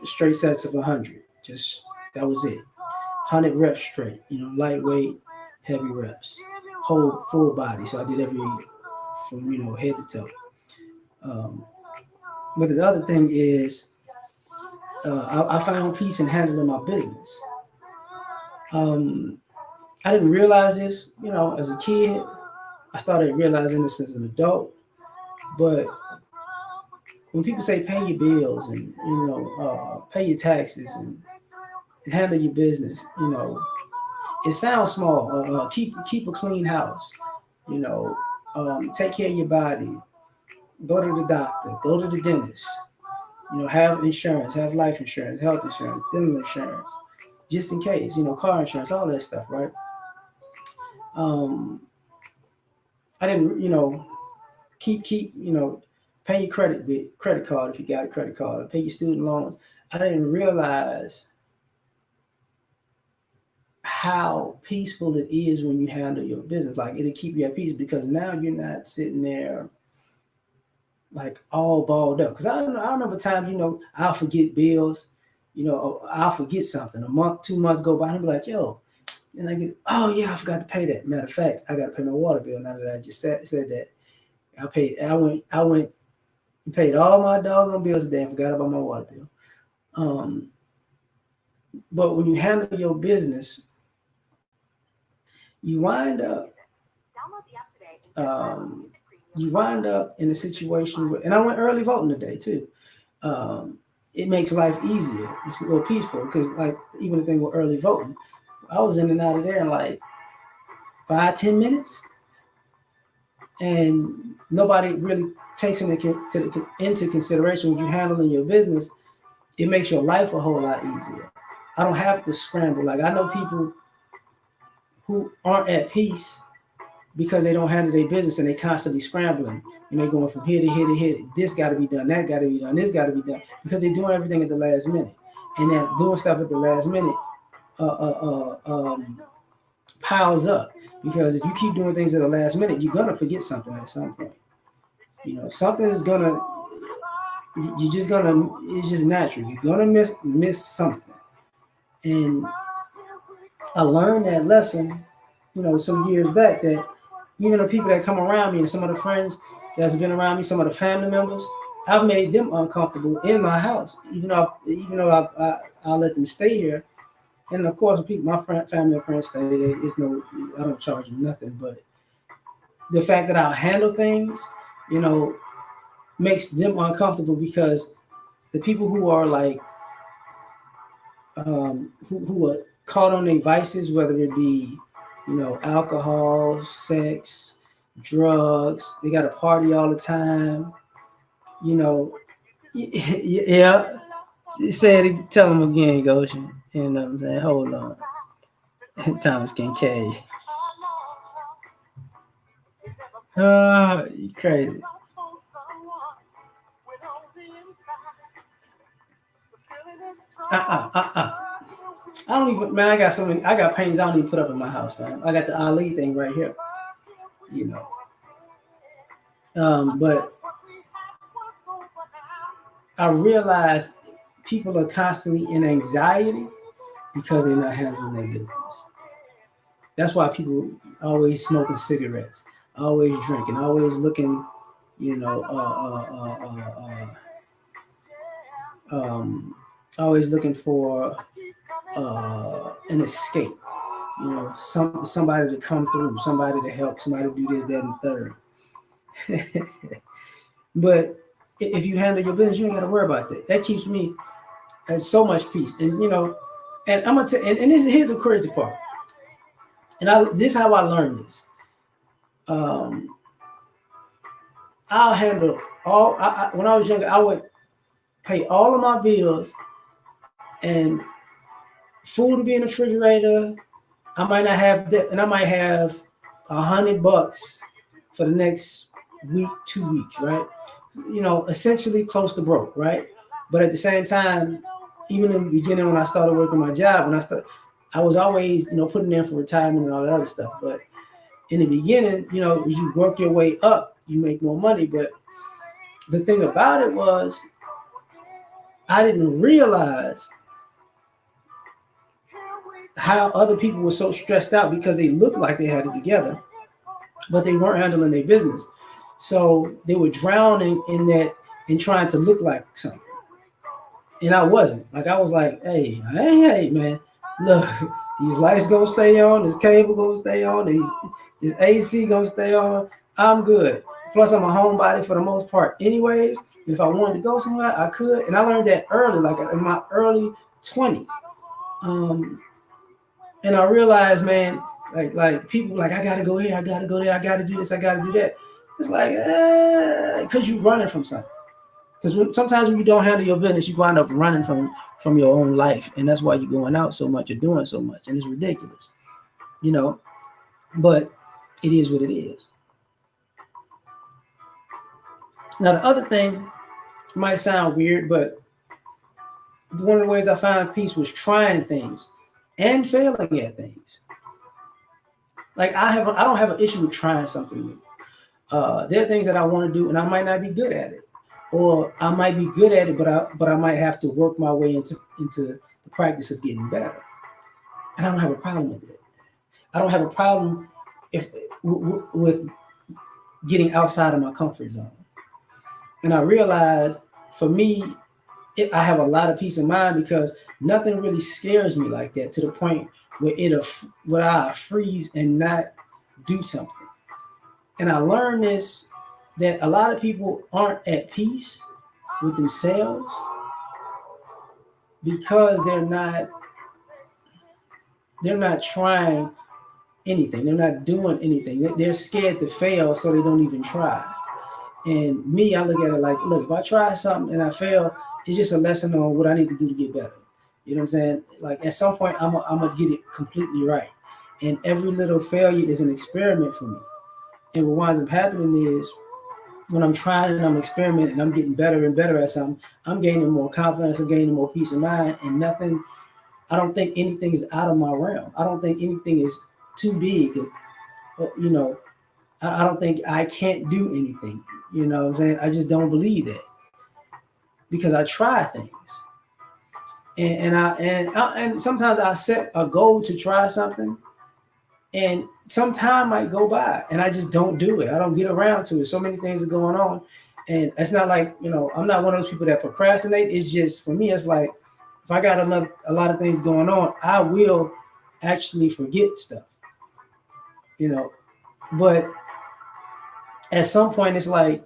straight sets of 100. Just that was it. 100 reps straight. Lightweight, heavy reps, whole full body. So I did every from head to toe. Um, but the other thing is I found peace in handling my business. Um, I didn't realize this, as a kid. I started realizing this as an adult. But when people say pay your bills and pay your taxes and handle your business, it sounds small. Keep a clean house. You know, take care of your body. Go to the doctor. Go to the dentist. Have insurance. Have life insurance, health insurance, dental insurance, just in case. Car insurance, all that stuff, right? Um, I didn't, keep pay your credit card if you got a credit card, or pay your student loans. I didn't realize how peaceful it is when you handle your business. Like it'll keep you at peace because now you're not sitting there like all balled up. Because I remember times, I'll forget bills. I'll forget something. A month, 2 months go by, and I'll be like, yo, and I get, oh yeah, I forgot to pay that. Matter of fact, I got to pay my water bill. Now that I just said that, I went and paid all my doggone bills today and forgot about my water bill. Um, but when you handle your business, you wind up um, in a situation where, and I went early voting today too. Um, it makes life easier. It's real peaceful because, like, even the thing with early voting, I was in and out of there in like 5-10 minutes, and nobody really takes into consideration when you're handling your business. It makes your life a whole lot easier. I don't have to scramble. Like, I know people who aren't at peace because they don't handle their business and they constantly scrambling and they're going from here to here to here. This got to be done, that got to be done, this got to be done, because they're doing everything at the last minute. And then doing stuff at the last minute uh, uh, piles up, because if you keep doing things at the last minute, you're gonna forget something at some point. Something is gonna. You're just gonna. It's just natural. You're gonna miss something. And I learned that lesson, some years back, that even the people that come around me and some of the friends that's been around me, some of the family members, I've made them uncomfortable in my house, I'll let them stay here. And of course, people, my family and friends stay there. I don't charge them nothing. But the fact that I'll handle things, you know, makes them uncomfortable, because the people who are like, who are caught on their vices, whether it be, alcohol, sex, drugs, they got to party all the time, you know, yeah. Say it, tell them again, Goshen. You know what I'm saying? Hold on. Thomas Kincaid. You crazy. I don't even, man. I got so many. I got paintings I don't even put up in my house, man. I got the Ali thing right here. You know. But I realize people are constantly in anxiety because they're not handling their business. That's why people always smoking cigarettes, always drinking, always looking, you know, always looking for an escape. Somebody to come through, somebody to help, somebody to do this, that, and third. But if you handle your business, you ain't got to worry about that. That keeps me at so much peace. And and I'm gonna tell, and here's the crazy part. And this is how I learned this. I'll handle all. When I was younger, I would pay all of my bills, and food to be in the refrigerator. I might not have that, and I might have $100 for the next week, 2 weeks, right? Essentially close to broke, right? But at the same time, even in the beginning when I started working my job, I was always, putting in for retirement and all that other stuff. But in the beginning, as you work your way up, you make more money. But the thing about it was, I didn't realize how other people were so stressed out because they looked like they had it together, but they weren't handling their business. So they were drowning in that and trying to look like something. And I wasn't. Like, I was like, hey, man, look, these lights gonna stay on, this cable gonna stay on, this AC gonna stay on. I'm good. Plus, I'm a homebody for the most part. Anyways, if I wanted to go somewhere, I could. And I learned that early, like in my early 20s. And I realized, man, like people like, I gotta go here, I gotta go there, I gotta do this, I gotta do that. It's like, because you're running from something. Because sometimes when you don't handle your business, you wind up running from your own life, and that's why you're going out so much, you're doing so much, and it's ridiculous, But it is what it is. Now, the other thing might sound weird, but one of the ways I found peace was trying things and failing at things. Like, I don't have an issue with trying something new. There are things that I want to do, and I might not be good at it, or I might be good at it, but I might have to work my way into the practice of getting better. And I don't have a problem with it. I don't have a problem if with getting outside of my comfort zone. And I realized for me, I have a lot of peace of mind because nothing really scares me like that to the point where I freeze and not do something. And I learned this that a lot of people aren't at peace with themselves because they're not trying anything. They're not doing anything. They're scared to fail, so they don't even try. And me, I look at it like, look, if I try something and I fail, it's just a lesson on what I need to do to get better. You know what I'm saying? Like at some point, I'm gonna get it completely right. And every little failure is an experiment for me. And what winds up happening is when I'm trying and I'm experimenting and I'm getting better and better at something, I'm gaining more confidence, I'm gaining more peace of mind, and nothing. I don't think anything is out of my realm. I don't think anything is too big. You know, I don't think I can't do anything. You know what I'm saying? I just don't believe that because I try things. And sometimes I set a goal to try something, and some time might go by, and I just don't do it. I don't get around to it. So many things are going on, and it's not like I'm not one of those people that procrastinate. It's just for me, it's like if I got a lot of things going on, I will actually forget stuff. You know, but at some point, it's like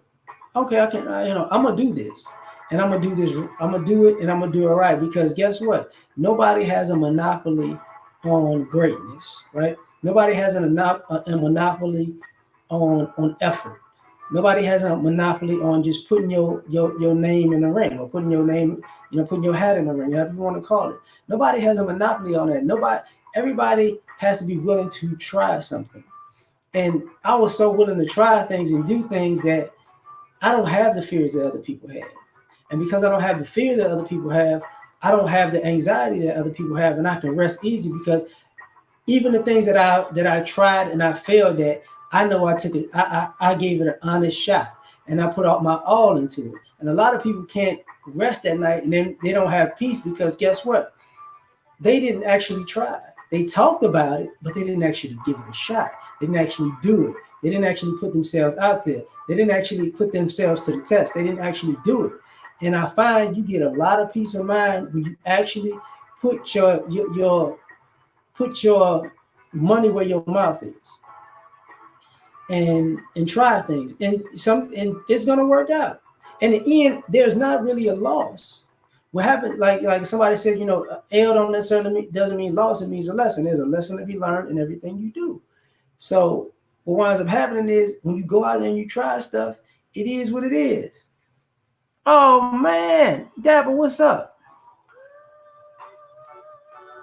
okay, I can, I'm gonna do this, and I'm gonna do this. I'm gonna do it, and I'm gonna do it right. Because guess what? Nobody has a monopoly on greatness, right? Nobody has a monopoly on effort. Nobody has a monopoly on just putting your name in the ring or putting your name, putting your hat in the ring, however you want to call it. Nobody has a monopoly on that. Everybody has to be willing to try something. And I was so willing to try things and do things that I don't have the fears that other people have. And because I don't have the fear that other people have, I don't have the anxiety that other people have, and I can rest easy because even the things that I tried and I failed at, I know I took it. I gave it an honest shot, and I put out my all into it. And a lot of people can't rest at night, and then they don't have peace because guess what? They didn't actually try. They talked about it, but they didn't actually give it a shot. They didn't actually do it. They didn't actually put themselves out there. They didn't actually put themselves to the test. They didn't actually do it. And I find you get a lot of peace of mind when you actually put your money where your mouth is, and try things, and it's gonna work out. In the end, there's not really a loss. What happens, like somebody said, L don't necessarily doesn't mean loss. It means a lesson. There's a lesson to be learned in everything you do. So what winds up happening is when you go out there and you try stuff, it is what it is. Oh man, Dapper, what's up?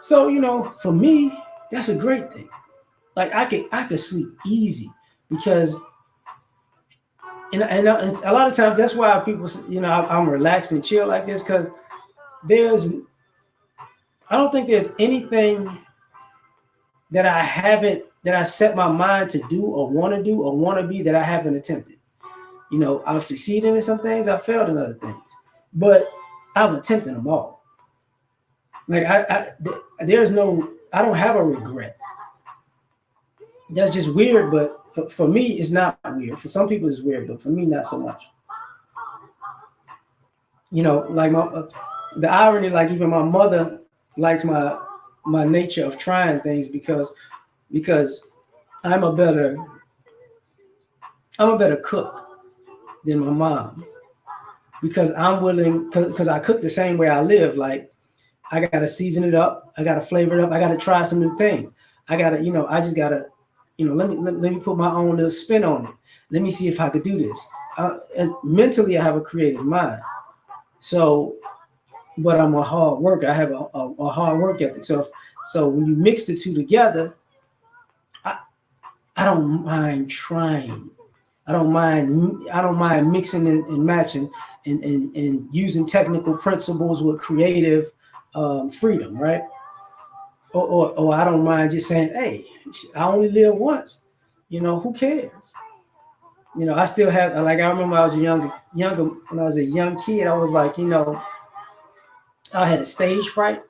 So for me, that's a great thing. Like I could sleep easy because and a lot of times that's why people I'm relaxed and chill like this because there's I don't think there's anything that I set my mind to do or want to be that I haven't attempted. I've succeeded in some things, I've failed in other things, but I've attempted them all. Like there's no, I don't have a regret. That's just weird, but for me, it's not weird. For some people, it's weird, but for me, not so much. Like the irony, like even my mother likes my nature of trying things because I'm a better cook than my mom because I'm willing because I cook the same way I live. Like I gotta season it up, I gotta flavor it up, I gotta try some new things. I gotta, I just gotta, let me put my own little spin on it. Let me see if I could do this. Mentally, I have a creative mind. So, but I'm a hard worker. I have a hard work ethic. So when you mix the two together, I don't mind trying. I don't mind mixing and matching and using technical principles with creative freedom, right? Or I don't mind just saying, hey, I only live once. Who cares? I still have like I remember I was a younger when I was a young kid. I was like, I had a stage fright,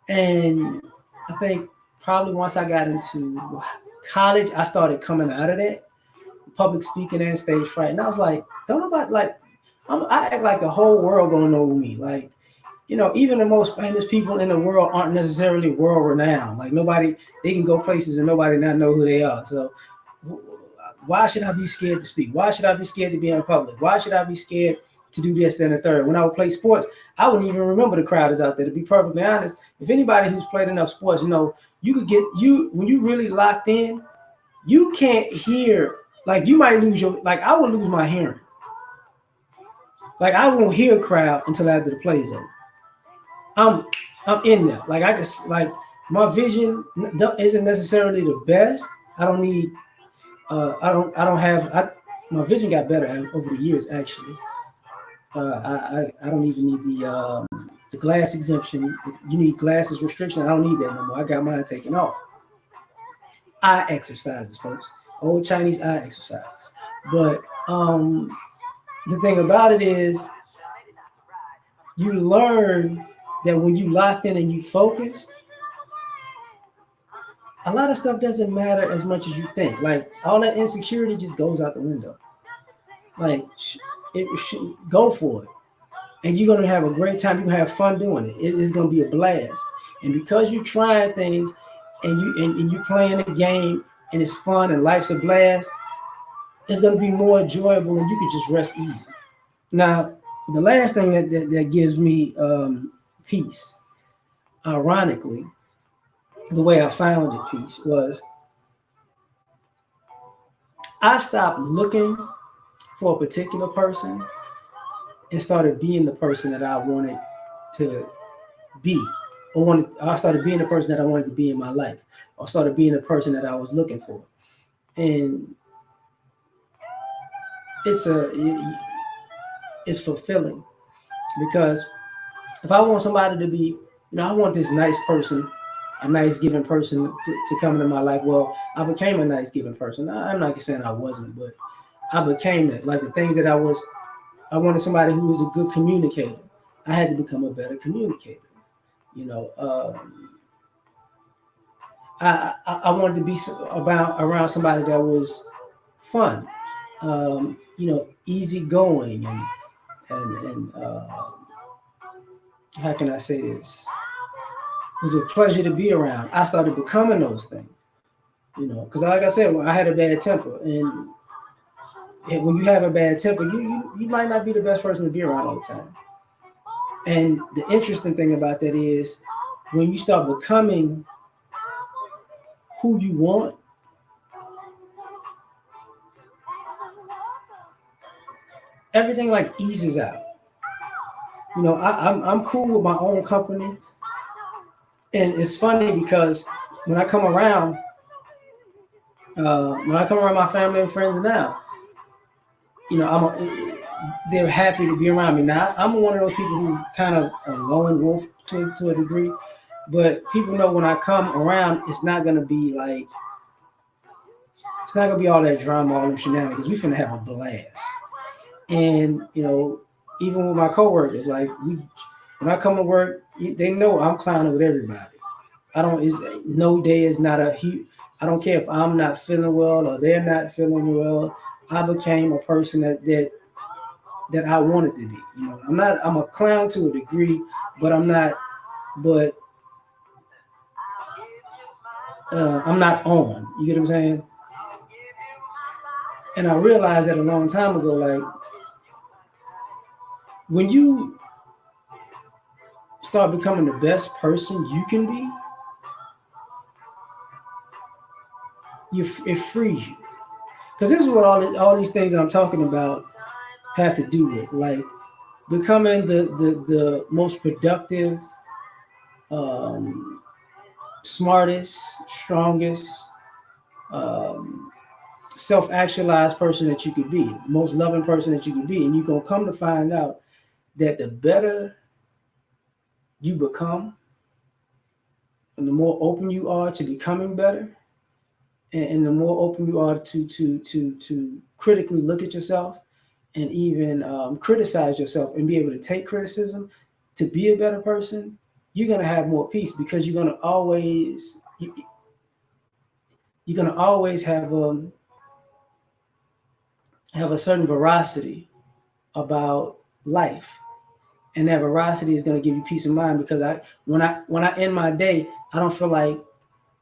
and I think probably once I got into college, I started coming out of that public speaking and stage fright, and I was like, don't nobody like. I act like the whole world gonna know me. Like, even the most famous people in the world aren't necessarily world renowned. Like nobody, they can go places and nobody not know who they are. So why should I be scared to speak? Why should I be scared to be in public? Why should I be scared to do this, then the third? When I would play sports, I wouldn't even remember the crowd is out there. To be perfectly honest, if anybody who's played enough sports, you could get when you really locked in, you can't hear. Like you might lose like I would lose my hearing. Like I won't hear a crowd until after the play is over. I'm I'm in there. Like I just like my vision isn't necessarily the best. I don't need. I don't have. My vision got better over the years. Actually, I don't even need the glass exemption. You need glasses restriction. I don't need that no more. I got mine taken off. Eye exercises, folks. Old Chinese eye exercises. But the thing about it is, you learn that when you locked in and you focused, a lot of stuff doesn't matter as much as you think. Like all that insecurity just goes out the window. Like go for it, and you're gonna have a great time. You can have fun doing it. It is gonna be a blast. And because you're trying things, and you playing a game, and it's fun and life's a blast, it's gonna be more enjoyable, and you can just rest easy. Now, the last thing that gives me peace, ironically, the way I found it peace was I stopped looking for a particular person and started being the person that I wanted to be. I started being the person that I wanted to be in my life. Or started being the person that I was looking for. And it's it's fulfilling because if I want somebody to be, I want this nice person, a nice giving person to come into my life. Well, I became a nice giving person. I'm not saying I wasn't, but I became it. Like the things that I wanted somebody who was a good communicator. I had to become a better communicator. You know, I wanted to be around somebody that was fun, easygoing, and how can I say this? It was a pleasure to be around. I started becoming those things, because like I said, I had a bad temper, and when you have a bad temper, you might not be the best person to be around all the time. And the interesting thing about that is when you start becoming who you want, everything like eases out. I'm cool with my own company, and it's funny because when I come around, my family and friends now, they're happy to be around me. Now I'm one of those people who kind of a lone wolf to a degree, but people know when I come around, it's not gonna be all that drama, all them shenanigans. We finna have a blast. And even with my coworkers, like when I come to work, they know I'm clowning with everybody. No day is not a huge. I don't care if I'm not feeling well or they're not feeling well. I became a person that I wanted to be. I'm a clown to a degree, but I'm not. But I'm not on. You get what I'm saying? And I realized that a long time ago, like when you start becoming the best person you can be, it frees you. Because this is what all these things that I'm talking about have to do with, like becoming the most productive, um, smartest, strongest, um, self-actualized person that you could be, most loving person that you could be, and you're gonna come to find out that the better you become, and the more open you are to becoming better, and the more open you are to critically look at yourself and even criticize yourself and be able to take criticism to be a better person, you're gonna have more peace because you're gonna always have a certain veracity about life, and that veracity is gonna give you peace of mind because when I end my day, I don't feel like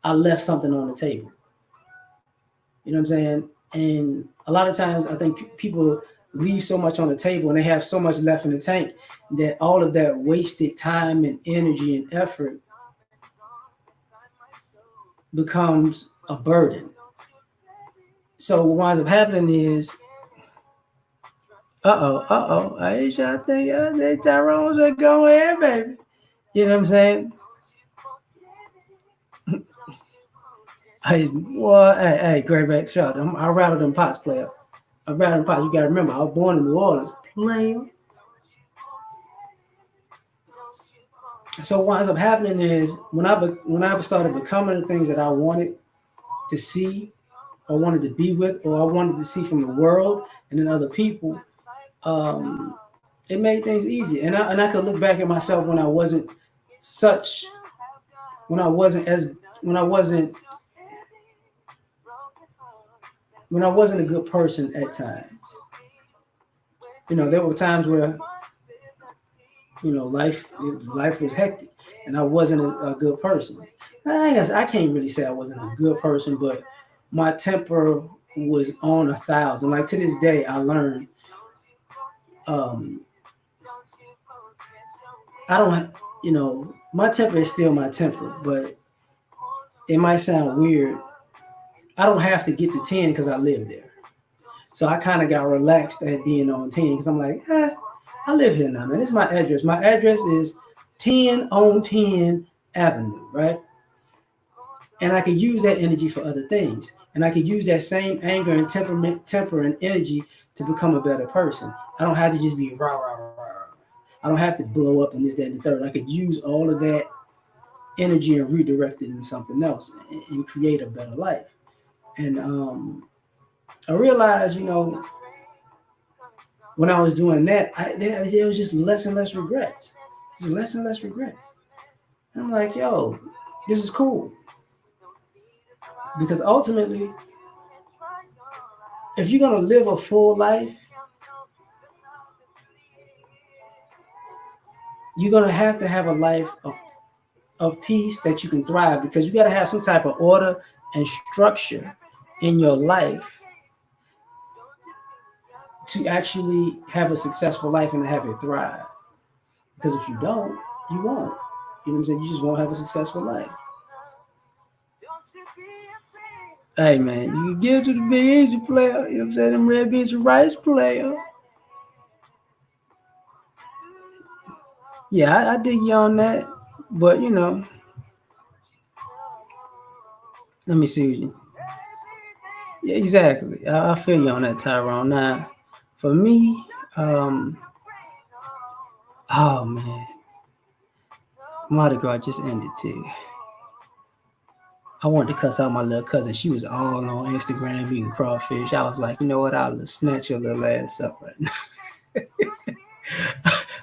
I left something on the table. You know what I'm saying? And a lot of times, I think people leave so much on the table and they have so much left in the tank that all of that wasted time and energy and effort becomes a burden. So what winds up happening is, Aisha, I think Tyrone should go ahead, baby. You know what I'm saying? Hey, well, hey, great back shot. I rattled them pots, player. I rattled them pots. You gotta remember, I was born in New Orleans, player. So what winds up happening is when I started becoming the things that I wanted to see, or wanted to be with, or I wanted to see from the world and then other people, um, it made things easy. And I could look back at myself such when I wasn't as when I wasn't when I wasn't a good person at times. There were times where life was hectic, and I wasn't a good person. I guess I can't really say I wasn't a good person, but my temper was on 1,000. Like to this day, I learned um, I don't, my temper is still my temper, but it might sound weird. I don't have to get to 10 because I live there. So I kind of got relaxed at being on 10 because I'm like, I live here now, man. This is my address. My address is 10 on 10 Avenue, right? And I could use that energy for other things. And I could use that same anger and temper and energy to become a better person. I don't have to just be rah, rah, rah, rah. I don't have to blow up and this, that, and the third. I could use all of that energy and redirect it into something else and create a better life. And I realized, when I was doing that, there was just less and less regrets. Just less and less regrets. And I'm like, yo, this is cool. Because ultimately, if you're going to live a full life, you're going to have a life of peace that you can thrive, because you got to have some type of order and structure in your life to actually have a successful life and have it thrive. Because if you don't, you won't. You know what I'm saying? You just won't have a successful life. Hey man, you can give to the big easy player. You know what I'm saying? Them red beans and rice player. Yeah, I dig you on that. But let me see. Yeah, exactly. I feel you on that, Tyrone. Now, for me, um, oh man, Mardi Gras just ended too. I wanted to cuss out my little cousin. She was all on Instagram eating crawfish. I was like, you know what? I'll snatch your little ass up right now.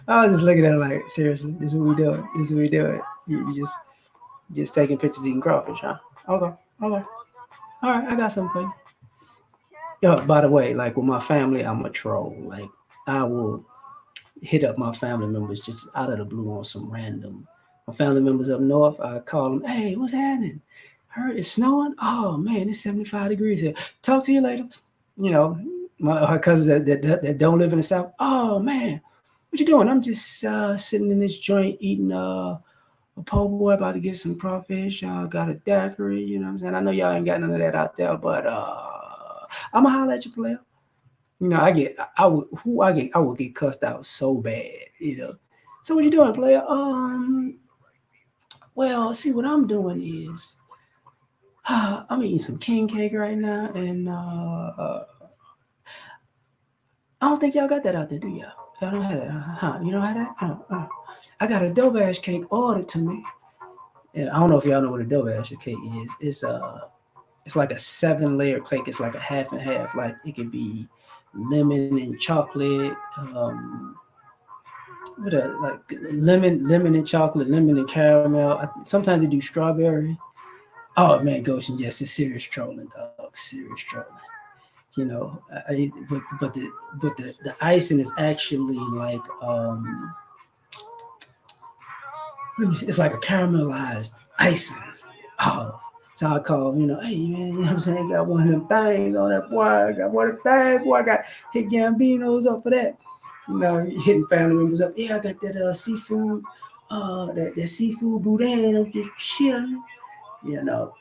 I was just looking at her like, seriously, this is what we doing. This is what we doing. You just taking pictures eating crawfish, huh? Okay, okay. All right, I got something for you. Yo, by the way, like with my family, I'm a troll. Like I will hit up my family members just out of the blue on some random. My family members up north, I call them, hey, what's happening? Heard it's snowing? Oh man, it's 75 degrees here. Talk to you later. You know, my cousins that don't live in the south. Oh man, what you doing? I'm just sitting in this joint eating a po' boy, about to get some crawfish. Got a daiquiri, you know what I'm saying? I know y'all ain't got none of that out there, but I'ma holler at you, player. I would get cussed out so bad. So what you doing, player? Well, see what I'm doing is I'm eating some king cake right now, and I don't think y'all got that out there, do y'all? Y'all don't have that, huh? You don't have that? I got a dope ass cake ordered to me, and I don't know if y'all know what a dope ass cake is. it's like a 7 layer cake. It's like a half and half. Like it could be lemon and chocolate. What a like lemon and chocolate, lemon and caramel. Sometimes they do strawberry. Oh man, Goshen, yes, it's serious trolling, dog. Serious trolling. You know, but the icing is actually like let me see, it's like a caramelized icing. Oh, so I call, hey man, you know what I'm saying? Got one of them things on that boy. I got one of them things, boy. I got hit Gambinos up for that. Hitting family members up. Yeah, I got that seafood, that seafood boudin. I'm just chilling, you know.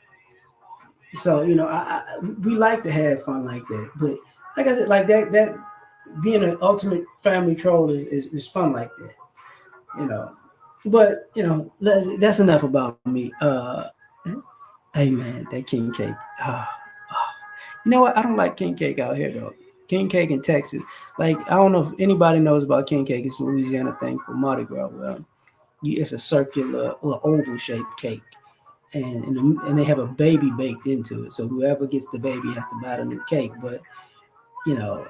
So we like to have fun like that, but like I said, like that being an ultimate family troll is fun like that, you know. But that's enough about me. Hey man, that king cake. You know what? I don't like king cake out here though. King cake in Texas. Like I don't know if anybody knows about king cake. It's a Louisiana thing for Mardi Gras. Well, it's a circular or oval shaped cake, and they have a baby baked into it. So whoever gets the baby has to buy the new cake. But you know,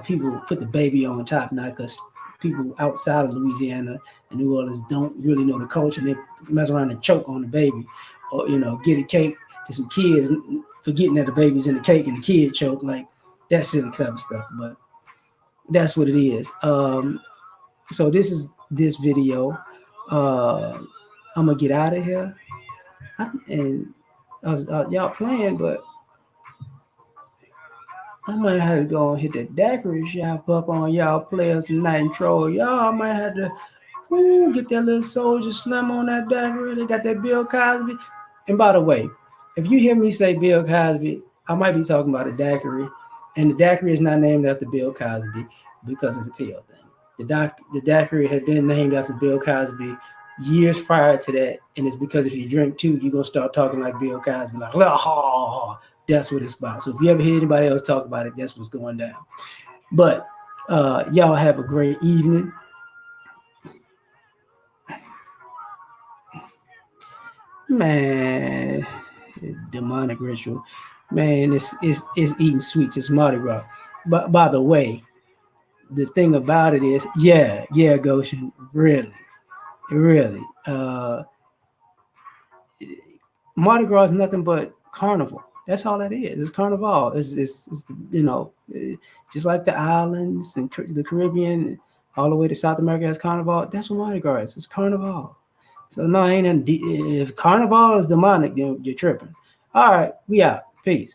people put the baby on top now because people outside of Louisiana and New Orleans don't really know the culture. And they mess around and choke on the baby, or get a cake to some kids, forgetting that the baby's in the cake and the kid choke. Like that's silly, clever stuff. But that's what it is. So this is this video. Uh, I'm gonna get out of here, and y'all playing, but I might have to go and hit the daiquiri shop up on y'all players tonight and troll y'all. I might have to get that little Soldier Slim on that daiquiri. They got that Bill Cosby. And by the way, if you hear me say Bill Cosby, I might be talking about a daiquiri. And the daiquiri is not named after Bill Cosby because of the pill thing. The daiquiri had been named after Bill Cosby years prior to that. And it's because if you drink too, you're going to start talking like Bill Cosby. Like, that's what it's about. So if you ever hear anybody else talk about it, that's what's going down. But y'all have a great evening. Man, demonic ritual. Man, it's eating sweets. It's Mardi Gras. But by the way, the thing about it is, yeah, Goshen, really, really. Mardi Gras is nothing but carnival. That's all that is. It's carnival. It's just like the islands and the Caribbean, all the way to South America has carnival. That's what Mardi Gras is. It's carnival. So no, ain't if carnival is demonic, then you're tripping. All right, we out. Peace.